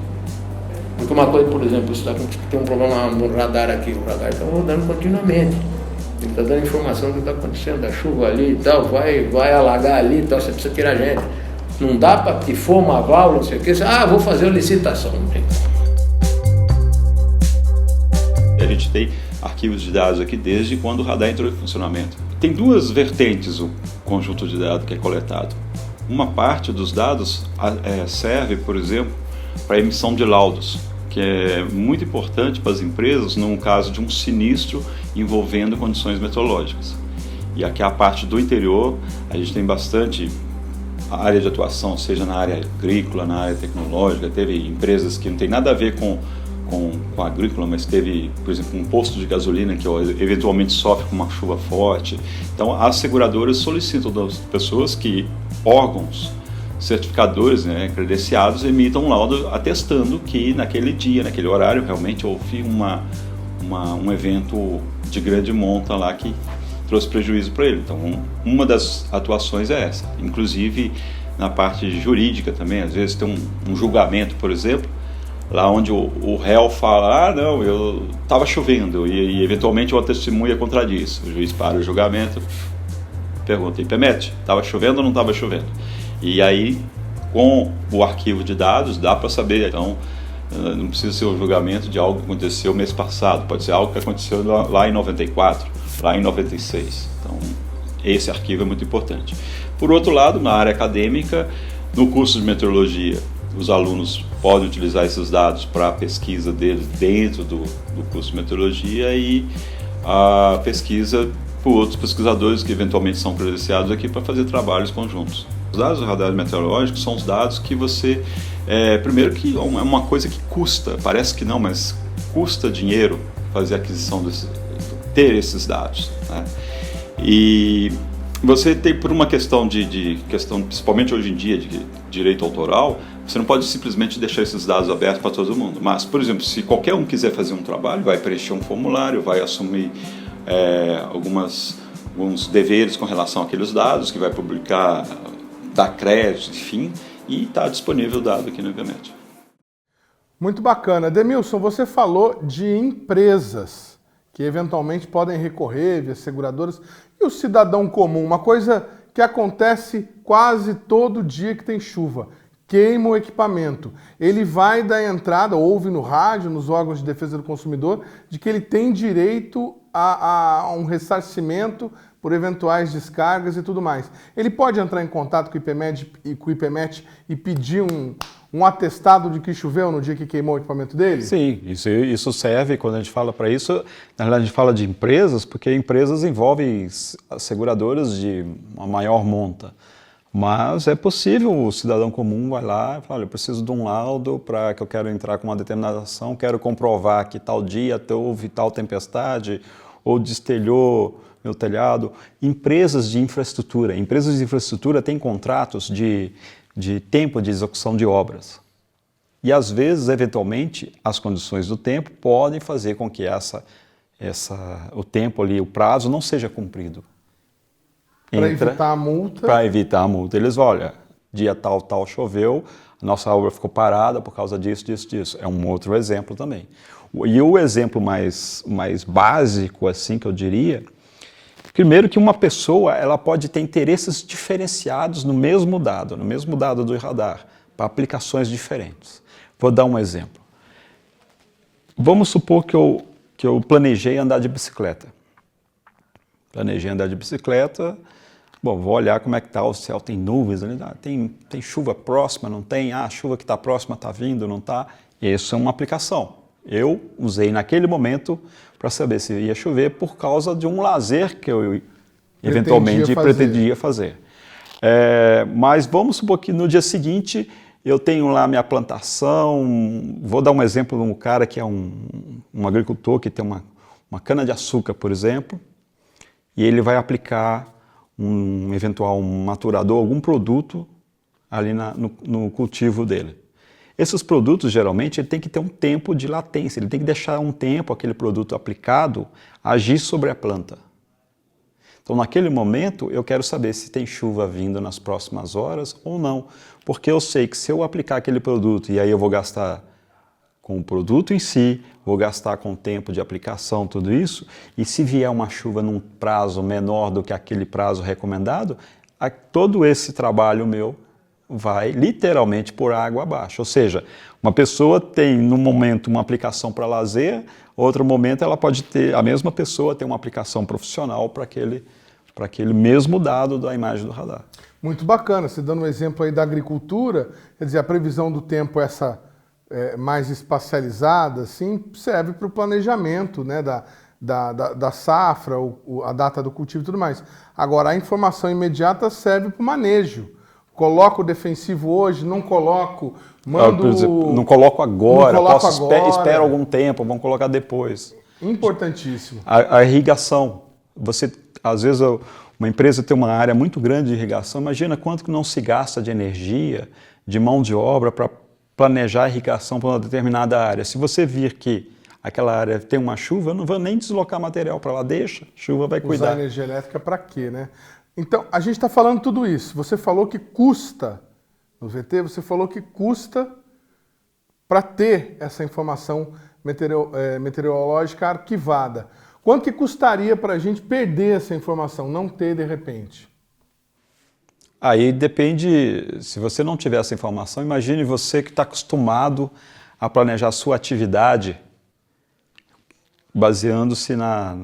Porque uma coisa, por exemplo, você tem um problema no radar aqui, o radar está rodando continuamente, ele está dando informação do que está acontecendo, da chuva ali e tal, vai alagar ali e tal, você precisa tirar gente. Não dá para, se for uma válvula, não sei o que, vou fazer uma licitação, não tem. A gente tem arquivos de dados aqui desde quando o radar entrou em funcionamento. Tem duas vertentes o conjunto de dados que é coletado. Uma parte dos dados serve, por exemplo, para emissão de laudos, que é muito importante para as empresas no caso de um sinistro envolvendo condições meteorológicas. E aqui a parte do interior, a gente tem bastante área de atuação, seja na área agrícola, na área tecnológica. Teve empresas que não tem nada a ver com a agrícola, mas teve, por exemplo, um posto de gasolina que eventualmente sofre com uma chuva forte. Então, as seguradoras solicitam das pessoas que órgãos certificadores, né, credenciados, emitam um laudo atestando que naquele dia, naquele horário, realmente houve um evento de grande monta lá que trouxe prejuízo para ele. Então, uma das atuações é essa. Inclusive, na parte jurídica também, às vezes tem um julgamento, por exemplo, lá onde o réu fala, não, eu estava chovendo, e eventualmente uma testemunha contradiz. O juiz para o julgamento, pergunta, IPMET, estava chovendo ou não estava chovendo? E aí, com o arquivo de dados, dá para saber. Então, não precisa ser o julgamento de algo que aconteceu mês passado, pode ser algo que aconteceu lá em 94, lá em 96. Então, esse arquivo é muito importante. Por outro lado, na área acadêmica, no curso de meteorologia, os alunos podem utilizar esses dados para a pesquisa deles dentro do curso de meteorologia e a pesquisa por outros pesquisadores que eventualmente são credenciados aqui para fazer trabalhos conjuntos. Os dados do radar meteorológico são os dados que você... primeiro que é uma coisa que custa, parece que não, mas custa dinheiro fazer a aquisição ter esses dados, né? E você tem, por uma questão questão, principalmente hoje em dia, de direito autoral, você não pode simplesmente deixar esses dados abertos para todo mundo. Mas, por exemplo, se qualquer um quiser fazer um trabalho, vai preencher um formulário, vai assumir alguns deveres com relação àqueles dados, que vai publicar, dar crédito, enfim, e está disponível o dado aqui no IPMET. Muito bacana. Demilson, você falou de empresas que eventualmente podem recorrer via seguradoras e o cidadão comum, uma coisa que acontece quase todo dia que tem chuva, queima o equipamento. Ele vai dar entrada, ouve no rádio, nos órgãos de defesa do consumidor, de que ele tem direito a um ressarcimento por eventuais descargas e tudo mais. Ele pode entrar em contato com o IPMET e pedir um atestado de que choveu no dia que queimou o equipamento dele? Sim, isso serve, quando a gente fala para isso, na verdade a gente fala de empresas, porque empresas envolvem seguradoras de uma maior monta. Mas é possível, o cidadão comum vai lá e fala, olha, eu preciso de um laudo para que eu quero entrar com uma determinada ação, quero comprovar que tal dia houve tal tempestade, ou destelhou meu telhado. Empresas de infraestrutura têm contratos de tempo de execução de obras. E às vezes, eventualmente, as condições do tempo podem fazer com que o tempo ali, o prazo, não seja cumprido. Para evitar a multa? Para evitar a multa. Eles vão, olha, dia tal, choveu, a nossa obra ficou parada por causa disso. É um outro exemplo também. E o exemplo mais básico, assim, que eu diria, primeiro que uma pessoa ela pode ter interesses diferenciados no mesmo dado do radar, para aplicações diferentes. Vou dar um exemplo. Vamos supor que eu planejei andar de bicicleta. Bom, vou olhar como é que está o céu, tem nuvens, tem chuva próxima, não tem? A chuva que está próxima está vindo, não está? Isso é uma aplicação. Eu usei naquele momento para saber se ia chover por causa de um lazer que eu eventualmente pretendia fazer. Mas vamos supor que no dia seguinte eu tenho lá minha plantação, vou dar um exemplo de um cara que é um agricultor que tem uma cana-de-açúcar, por exemplo, e ele vai aplicar um eventual maturador, algum produto ali no cultivo dele. Esses produtos, geralmente, ele tem que ter um tempo de latência, ele tem que deixar um tempo, aquele produto aplicado, agir sobre a planta. Então, naquele momento, eu quero saber se tem chuva vindo nas próximas horas ou não, porque eu sei que se eu aplicar aquele produto, e aí eu vou gastar com o produto em si, vou gastar com o tempo de aplicação, tudo isso, e se vier uma chuva num prazo menor do que aquele prazo recomendado, todo esse trabalho meu vai literalmente por água abaixo. Ou seja, uma pessoa tem num momento uma aplicação para lazer, outro momento a mesma pessoa tem uma aplicação profissional para aquele mesmo dado da imagem do radar. Muito bacana, você dando um exemplo aí da agricultura, quer dizer, a previsão do tempo mais espacializada, assim, serve para o planejamento, né, da safra, a data do cultivo e tudo mais. Agora, a informação imediata serve para o manejo. Coloco o defensivo hoje, não coloco, mando... Não coloco agora, espero algum tempo, vamos colocar depois. Importantíssimo. A irrigação. Às vezes, uma empresa tem uma área muito grande de irrigação, imagina quanto que não se gasta de energia, de mão de obra para planejar a irrigação para uma determinada área. Se você vir que aquela área tem uma chuva, eu não vou nem deslocar material para lá, deixa, a chuva vai cuidar. Usar energia elétrica para quê, né? Então, a gente está falando tudo isso. Você falou que custa, no VT, você falou que custa para ter essa informação meteorológica arquivada. Quanto que custaria para a gente perder essa informação, não ter de repente? Aí depende, se você não tiver essa informação, imagine você que está acostumado a planejar a sua atividade baseando-se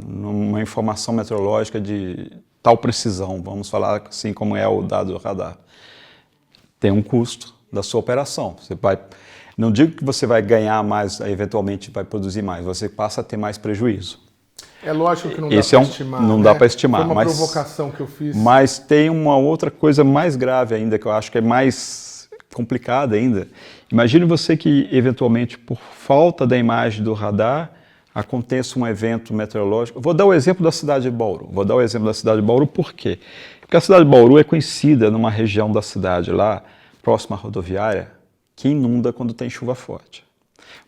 numa informação meteorológica de tal precisão, vamos falar assim como é o dado do radar. Tem um custo da sua operação. Não digo que você vai ganhar mais, eventualmente vai produzir mais, você passa a ter mais prejuízo. É lógico que não dá para estimar. Não dá para estimar. Foi uma provocação que eu fiz. Mas tem uma outra coisa mais grave ainda, que eu acho que é mais complicada ainda. Imagine você que, eventualmente, por falta da imagem do radar, aconteça um evento meteorológico. Vou dar o exemplo da cidade de Bauru. Por quê? Porque a cidade de Bauru é conhecida numa região da cidade lá, próxima à rodoviária, que inunda quando tem chuva forte.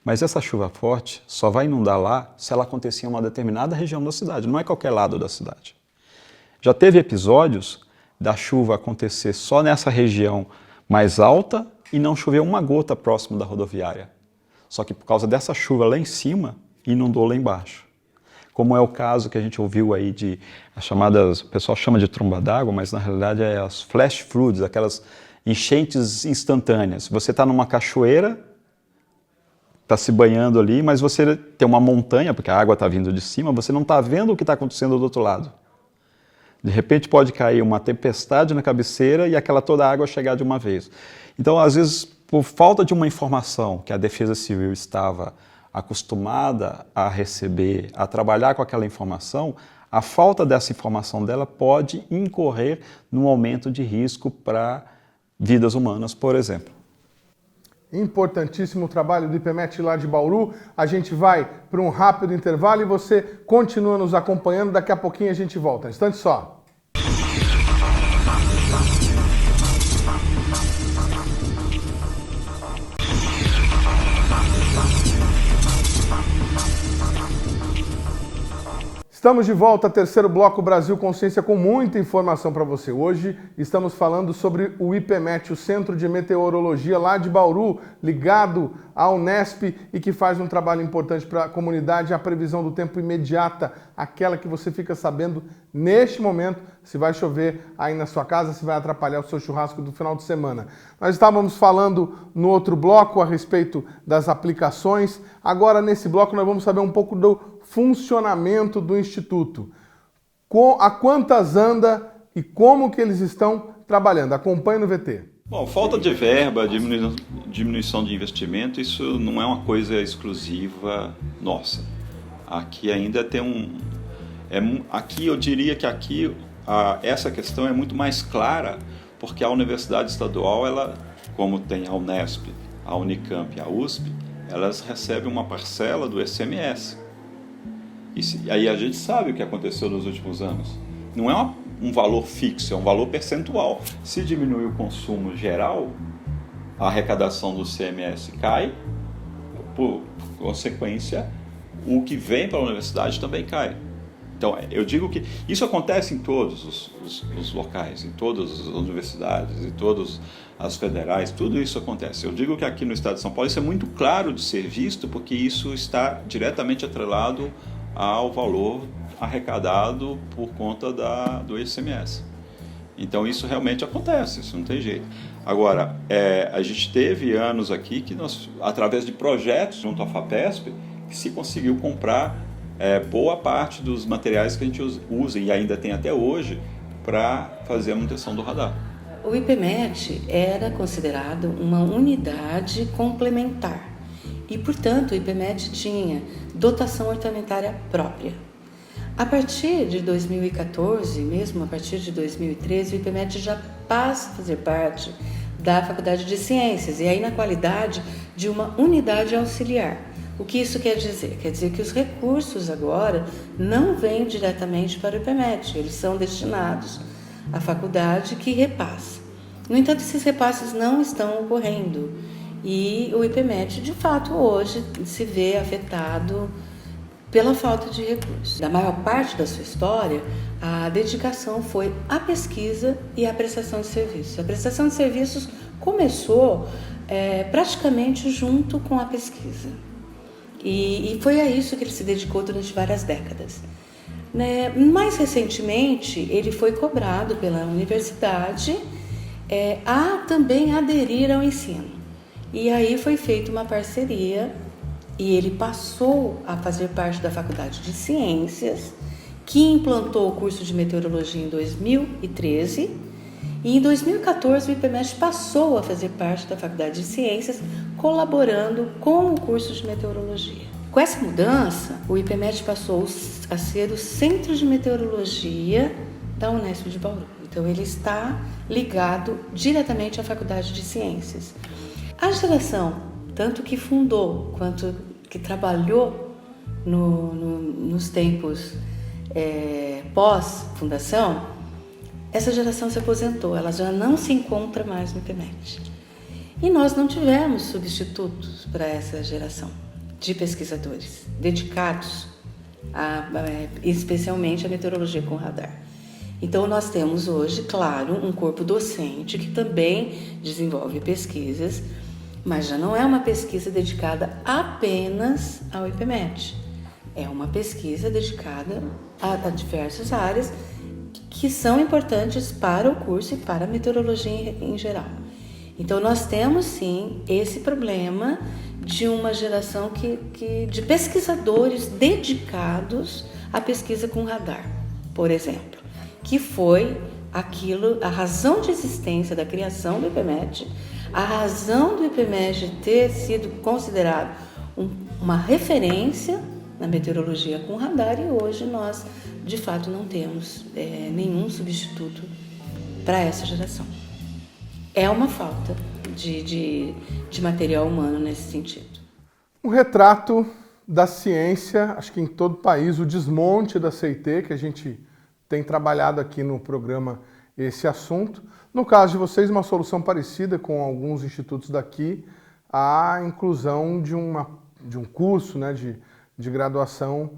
Mas essa chuva forte só vai inundar lá se ela acontecer em uma determinada região da cidade, não é qualquer lado da cidade. Já teve episódios da chuva acontecer só nessa região mais alta e não chover uma gota próximo da rodoviária. Só que por causa dessa chuva lá em cima, inundou lá embaixo. Como é o caso que a gente ouviu aí de as chamadas, o pessoal chama de tromba d'água, mas na realidade é as flash floods, aquelas enchentes instantâneas. Você está numa cachoeira, está se banhando ali, mas você tem uma montanha, porque a água está vindo de cima, você não está vendo o que está acontecendo do outro lado. De repente pode cair uma tempestade na cabeceira e aquela toda a água chegar de uma vez. Então, às vezes, por falta de uma informação que a Defesa Civil estava acostumada a receber, a trabalhar com aquela informação, a falta dessa informação dela pode incorrer num aumento de risco para vidas humanas, por exemplo. Importantíssimo o trabalho do IPMET lá de Bauru. A gente vai para um rápido intervalo e você continua nos acompanhando. Daqui a pouquinho a gente volta. Um instante só. Estamos de volta, terceiro bloco Brasil Consciência, com muita informação para você. Hoje estamos falando sobre o IPMET, o Centro de Meteorologia lá de Bauru, ligado à Unesp e que faz um trabalho importante para a comunidade, a previsão do tempo imediata, aquela que você fica sabendo neste momento se vai chover aí na sua casa, se vai atrapalhar o seu churrasco do final de semana. Nós estávamos falando no outro bloco a respeito das aplicações. Agora, nesse bloco, nós vamos saber um pouco do funcionamento do Instituto. A quantas anda e como que eles estão trabalhando? Acompanhe no VT. Bom, falta de verba, diminuição de investimento, isso não é uma coisa exclusiva nossa. Aqui ainda tem aqui eu diria que essa questão é muito mais clara, porque a Universidade Estadual, ela, como tem a Unesp, a Unicamp e a USP, elas recebem uma parcela do ICMS. E aí a gente sabe o que aconteceu nos últimos anos. Não é um valor fixo, é um valor percentual. Se diminuir o consumo geral, a arrecadação do ICMS cai, por consequência, o que vem para a universidade também cai. Então, eu digo que isso acontece em todos os locais, em todas as universidades, em todas as federais, tudo isso acontece. Eu digo que aqui no estado de São Paulo isso é muito claro de ser visto, porque isso está diretamente atrelado ao valor arrecadado por conta do ICMS. Então, isso realmente acontece, isso não tem jeito. Agora, a gente teve anos aqui que nós, através de projetos junto à FAPESP, que se conseguiu comprar boa parte dos materiais que a gente usa e ainda tem até hoje para fazer a manutenção do radar. O IPMET era considerado uma unidade complementar e, portanto, o IPMET tinha dotação orçamentária própria. A partir de 2014, mesmo a partir de 2013, o IPMET já passa a fazer parte da Faculdade de Ciências e aí na qualidade de uma unidade auxiliar. O que isso quer dizer? Quer dizer que os recursos agora não vêm diretamente para o IPMET, eles são destinados à faculdade que repassa. No entanto, esses repasses não estão ocorrendo e o IPMET, de fato, hoje se vê afetado pela falta de recursos. Da maior parte da sua história, a dedicação foi à pesquisa e à prestação de serviços. A prestação de serviços começou praticamente junto com a pesquisa. E foi a isso que ele se dedicou durante várias décadas. Mais recentemente, ele foi cobrado pela universidade a também aderir ao ensino. E aí foi feita uma parceria e ele passou a fazer parte da Faculdade de Ciências, que implantou o curso de meteorologia em 2013. E em 2014 o IPMET passou a fazer parte da Faculdade de Ciências, colaborando com o curso de meteorologia. Com essa mudança, o IPMET passou a ser o Centro de Meteorologia da Unesp de Bauru. Então ele está ligado diretamente à Faculdade de Ciências. A geração, tanto que fundou quanto que trabalhou nos tempos pós-fundação, essa geração se aposentou, ela já não se encontra mais no IPMET. E nós não tivemos substitutos para essa geração de pesquisadores dedicados especialmente a meteorologia com radar. Então nós temos hoje, claro, um corpo docente que também desenvolve pesquisas, mas já não é uma pesquisa dedicada apenas ao IPMET. É uma pesquisa dedicada a diversas áreas que são importantes para o curso e para a meteorologia em geral. Então nós temos sim esse problema de uma geração de pesquisadores dedicados à pesquisa com radar, por exemplo, que foi a razão de existência da criação do IPMET, a razão do IPMET ter sido considerado uma referência na meteorologia com radar, e hoje nós, de fato, não temos nenhum substituto para essa geração. É uma falta de material humano nesse sentido. Um retrato da ciência, acho que em todo o país, o desmonte da CIT, que a gente tem trabalhado aqui no programa esse assunto. No caso de vocês, uma solução parecida com alguns institutos daqui, a inclusão de um curso, né, de graduação.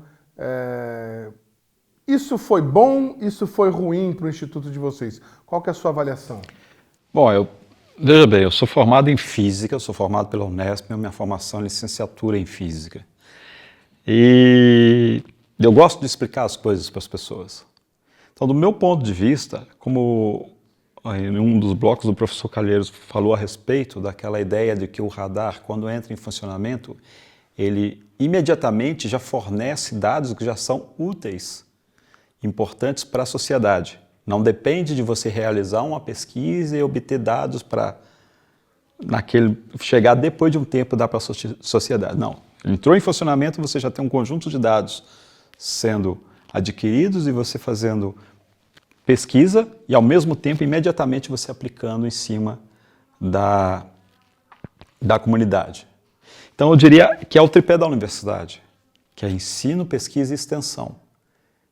Isso foi bom, isso foi ruim para o instituto de vocês? Qual que é a sua avaliação? Bom, veja bem, eu sou formado em Física, eu sou formado pela Unesp, minha formação é licenciatura em Física. E eu gosto de explicar as coisas para as pessoas. Então, do meu ponto de vista, como em um dos blocos do professor Calheiros falou a respeito daquela ideia de que o radar, quando entra em funcionamento, ele imediatamente já fornece dados que já são úteis, importantes para a sociedade. Não depende de você realizar uma pesquisa e obter dados para chegar depois de um tempo dar para a sociedade. Não. Entrou em funcionamento, você já tem um conjunto de dados sendo adquiridos e você fazendo pesquisa e, ao mesmo tempo, imediatamente você aplicando em cima da comunidade. Então, eu diria que é o tripé da universidade, que é ensino, pesquisa e extensão.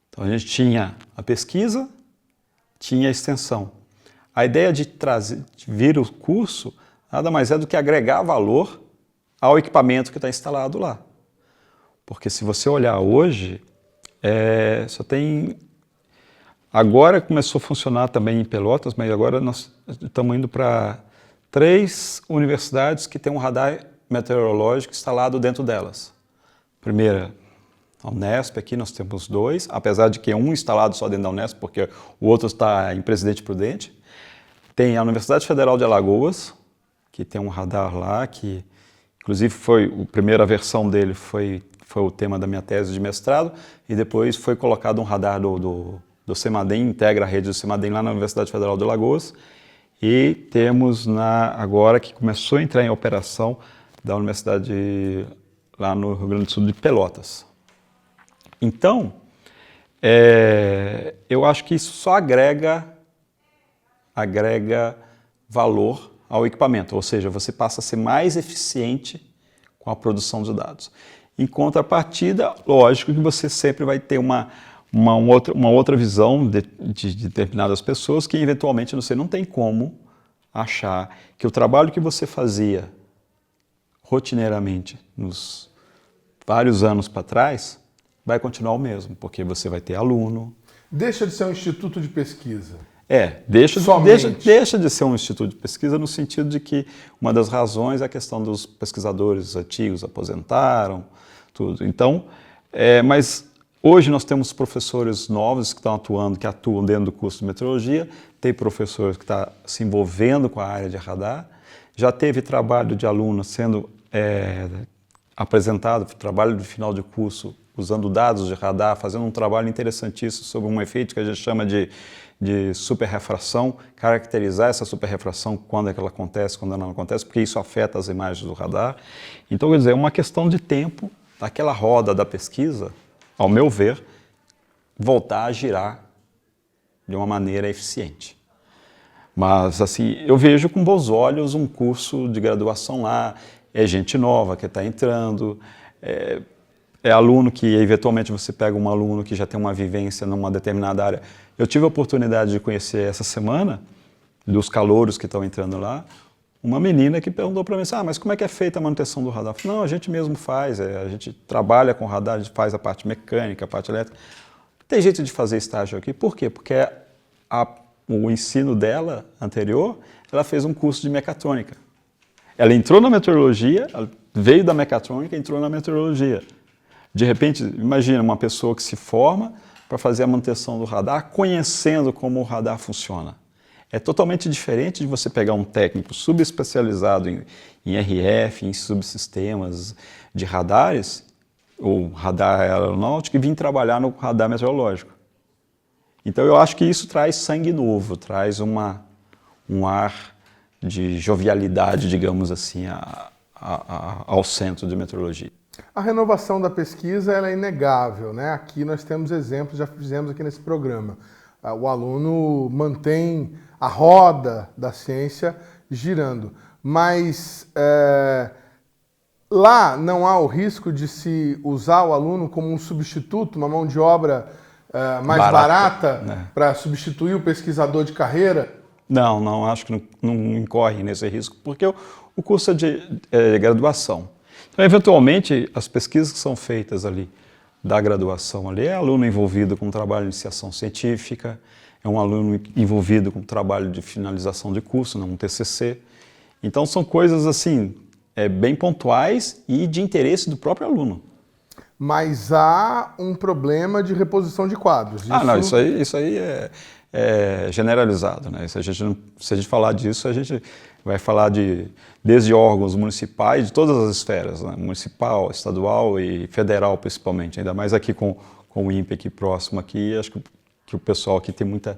Então, a gente tinha a pesquisa, tinha a extensão. A ideia de vir o curso nada mais é do que agregar valor ao equipamento que está instalado lá. Porque se você olhar hoje, só tem... Agora começou a funcionar também em Pelotas, mas agora nós estamos indo para 3 universidades que têm um radar meteorológico instalado dentro delas. Primeira, a Unesp, aqui nós temos 2, apesar de que um instalado só dentro da Unesp, porque o outro está em Presidente Prudente. Tem a Universidade Federal de Alagoas, que tem um radar lá, que inclusive a primeira versão dele foi o tema da minha tese de mestrado, e depois foi colocado um radar do CEMADEM, integra a rede do CEMADEM lá na Universidade Federal de Alagoas, e temos agora que começou a entrar em operação da Universidade lá no Rio Grande do Sul de Pelotas. Então, eu acho que isso só agrega valor ao equipamento, ou seja, você passa a ser mais eficiente com a produção de dados. Em contrapartida, lógico que você sempre vai ter uma outra visão de determinadas pessoas que eventualmente você não tem como achar que o trabalho que você fazia rotineiramente nos vários anos para trás vai continuar o mesmo, porque você vai ter aluno. Deixa de ser um instituto de pesquisa. Deixa de ser um instituto de pesquisa no sentido de que uma das razões é a questão dos pesquisadores antigos aposentaram, tudo. Então, mas hoje nós temos professores novos que atuam dentro do curso de meteorologia, tem professores que estão se envolvendo com a área de radar, já teve trabalho de aluno sendo apresentado, trabalho de final de curso, usando dados de radar, fazendo um trabalho interessantíssimo sobre um efeito que a gente chama de superrefração, caracterizar essa superrefração, quando é que ela acontece, quando ela não acontece, porque isso afeta as imagens do radar. Então, quer dizer, é uma questão de tempo daquela roda da pesquisa, ao meu ver, voltar a girar de uma maneira eficiente. Mas, assim, eu vejo com bons olhos um curso de graduação lá, é gente nova que está entrando, é aluno que, eventualmente, você pega um aluno que já tem uma vivência numa determinada área. Eu tive a oportunidade de conhecer essa semana, dos calouros que estão entrando lá, uma menina que perguntou para mim, mas como é que é feita a manutenção do radar? Eu falei, não, a gente mesmo faz, a gente trabalha com radar, a gente faz a parte mecânica, a parte elétrica. Tem jeito de fazer estágio aqui, por quê? Porque o ensino dela, anterior, ela fez um curso de mecatrônica. Ela entrou na meteorologia, ela veio da mecatrônica e entrou na meteorologia. De repente, imagina uma pessoa que se forma para fazer a manutenção do radar, conhecendo como o radar funciona. É totalmente diferente de você pegar um técnico subespecializado em RF, em subsistemas de radares, ou radar aeronáutico, e vir trabalhar no radar meteorológico. Então eu acho que isso traz sangue novo, traz um ar de jovialidade, digamos assim, ao centro de meteorologia. A renovação da pesquisa ela é inegável, né? Aqui nós temos exemplos, já fizemos aqui nesse programa. O aluno mantém a roda da ciência girando, mas lá não há o risco de se usar o aluno como um substituto, uma mão de obra mais barata né? Para substituir o pesquisador de carreira? Não, acho que não incorre nesse risco, porque o curso é de graduação. Então, eventualmente, as pesquisas que são feitas ali da graduação ali, é aluno envolvido com trabalho de iniciação científica, é um aluno envolvido com trabalho de finalização de curso, um TCC. Então, são coisas assim, bem pontuais e de interesse do próprio aluno. Mas há um problema de reposição de quadros. Isso aí é generalizado, né? Se a gente falar disso, a gente vai falar desde órgãos municipais, de todas as esferas, né? Municipal, estadual e federal principalmente, ainda mais aqui com o INPE aqui próximo aqui, acho que o pessoal aqui tem muita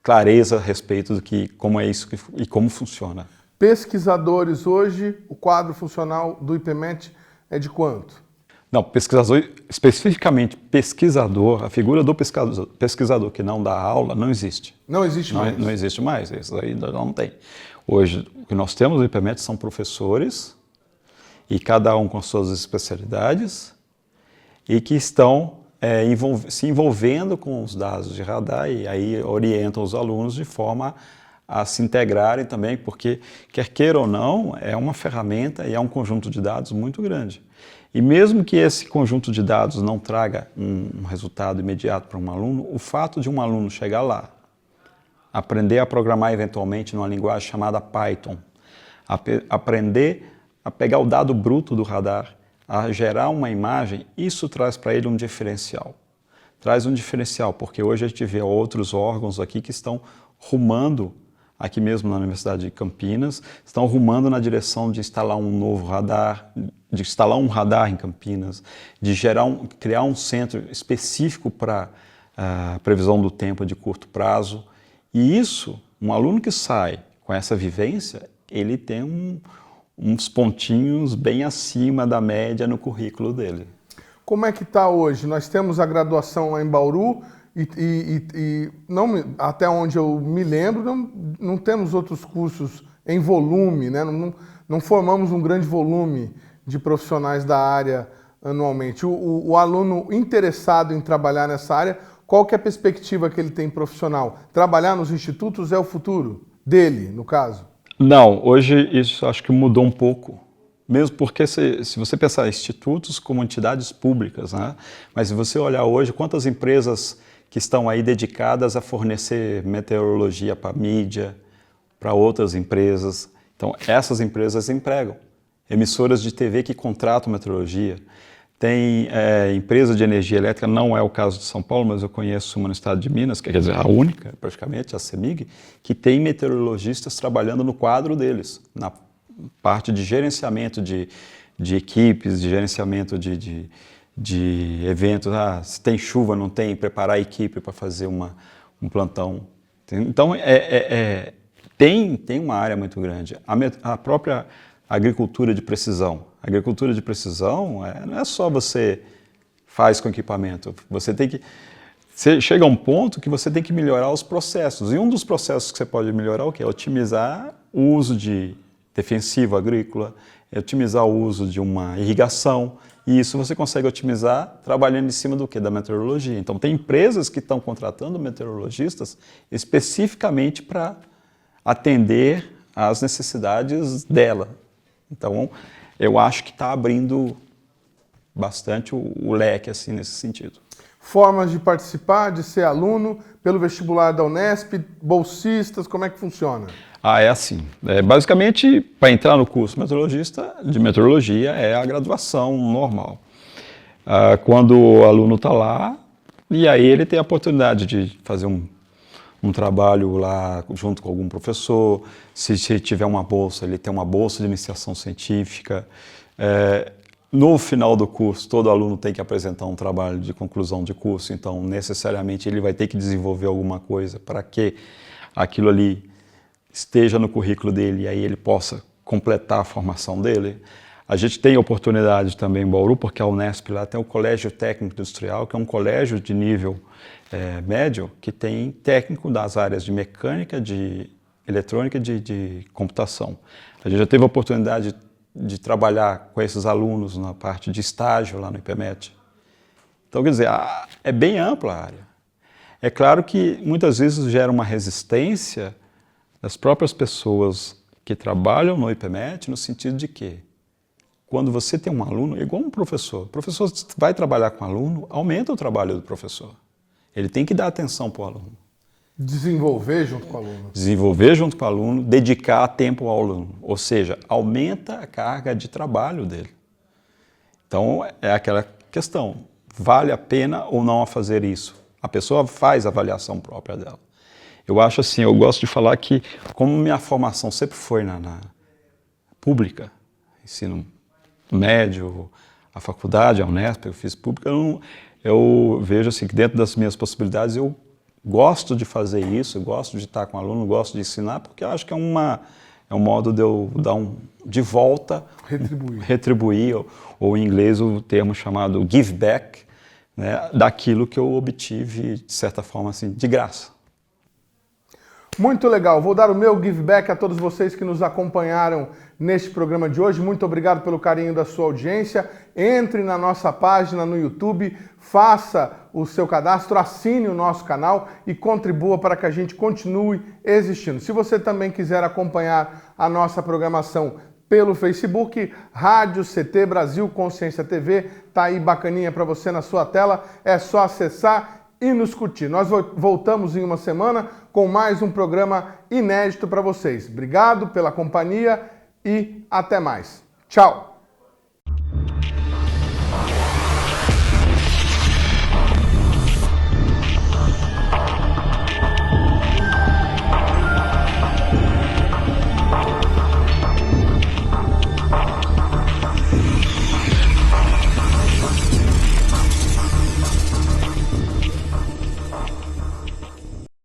clareza a respeito como é isso e como funciona. Pesquisadores hoje, o quadro funcional do IPMET é de quanto? Não, pesquisador, especificamente pesquisador, a figura do pesquisador que não dá aula não existe. Não existe mais? Não existe mais, isso aí não tem. Hoje, o que nós temos no IPMET são professores, e cada um com suas especialidades, e que estão se envolvendo com os dados de radar, e aí orientam os alunos de forma a se integrarem também, porque, quer queira ou não, é uma ferramenta e é um conjunto de dados muito grande. E mesmo que esse conjunto de dados não traga um resultado imediato para um aluno, o fato de um aluno chegar lá, aprender a programar eventualmente numa linguagem chamada Python, aprender a pegar o dado bruto do radar, a gerar uma imagem, isso traz para ele um diferencial. Traz um diferencial, porque hoje a gente vê outros órgãos aqui que estão rumando, aqui mesmo na Universidade de Campinas, estão rumando na direção de instalar um novo radar, de instalar um radar em Campinas, de criar um centro específico para a previsão do tempo de curto prazo. E isso, um aluno que sai com essa vivência, ele tem uns pontinhos bem acima da média no currículo dele. Como é que está hoje? Nós temos a graduação lá em Bauru e não, até onde eu me lembro, não temos outros cursos em volume, né? Não formamos um grande volume de profissionais da área anualmente. O aluno interessado em trabalhar nessa área, qual que é a perspectiva que ele tem profissional? Trabalhar nos institutos é o futuro dele, no caso? Não, hoje isso acho que mudou um pouco. Mesmo porque se você pensar em institutos como entidades públicas, né? Mas se você olhar hoje, quantas empresas que estão aí dedicadas a fornecer meteorologia para mídia, para outras empresas. Então, essas empresas empregam. Emissoras de TV que contratam meteorologia. Tem empresa de energia elétrica, não é o caso de São Paulo, mas eu conheço uma no estado de Minas, quer dizer, a única, praticamente, a CEMIG, que tem meteorologistas trabalhando no quadro deles, na parte de gerenciamento de equipes, de gerenciamento de eventos, se tem chuva, não tem, preparar a equipe para fazer um plantão. Então, tem uma área muito grande. A própria agricultura de precisão. A agricultura de precisão não é só você faz com equipamento, chega a um ponto que você tem que melhorar os processos. E um dos processos que você pode melhorar é o quê? Otimizar o uso de defensivo agrícola, otimizar o uso de uma irrigação. E isso você consegue otimizar trabalhando em cima do quê? Da meteorologia. Então, tem empresas que estão contratando meteorologistas especificamente para atender às necessidades dela. Então, eu acho que está abrindo bastante o leque assim, nesse sentido. Formas de participar, de ser aluno, pelo vestibular da Unesp, bolsistas, como é que funciona? É assim. Basicamente, para entrar no curso de meteorologia é a graduação normal. Quando o aluno está lá, e aí ele tem a oportunidade de fazer um trabalho lá junto com algum professor. Se tiver uma bolsa, ele tem uma bolsa de iniciação científica. No final do curso, todo aluno tem que apresentar um trabalho de conclusão de curso, então necessariamente ele vai ter que desenvolver alguma coisa para que aquilo ali esteja no currículo dele e aí ele possa completar a formação dele. A gente tem oportunidade também em Bauru, porque a Unesp lá tem o Colégio Técnico Industrial, que é um colégio de nível médio, que tem técnico das áreas de mecânica, de eletrônica e de computação. A gente já teve a oportunidade de trabalhar com esses alunos na parte de estágio lá no IPMET. Então, quer dizer, é bem ampla a área. É claro que muitas vezes gera uma resistência das próprias pessoas que trabalham no IPMET, no sentido de que, quando você tem um aluno, é igual um professor. O professor vai trabalhar com o aluno, aumenta o trabalho do professor. Ele tem que dar atenção para o aluno. Desenvolver junto com o aluno. Desenvolver junto com o aluno, dedicar tempo ao aluno. Ou seja, aumenta a carga de trabalho dele. Então, é aquela questão, vale a pena ou não a fazer isso? A pessoa faz a avaliação própria dela. Eu acho assim, eu gosto de falar que, como minha formação sempre foi na pública, ensino médio, a faculdade, a Unesp, eu fiz pública, eu vejo assim, que dentro das minhas possibilidades eu gosto de fazer isso, eu gosto de estar com o aluno, gosto de ensinar, porque eu acho que é um modo de eu dar de volta, retribuir ou em inglês o termo chamado give back, né, daquilo que eu obtive, de certa forma, assim, de graça. Muito legal. Vou dar o meu give back a todos vocês que nos acompanharam neste programa de hoje. Muito obrigado pelo carinho da sua audiência. Entre na nossa página no YouTube, faça o seu cadastro, assine o nosso canal e contribua para que a gente continue existindo. Se você também quiser acompanhar a nossa programação pelo Facebook, Rádio CT Brasil Consciência TV, tá aí bacaninha para você na sua tela, é só acessar e nos curtir. Nós voltamos em uma semana com mais um programa inédito para vocês. Obrigado pela companhia e até mais. Tchau!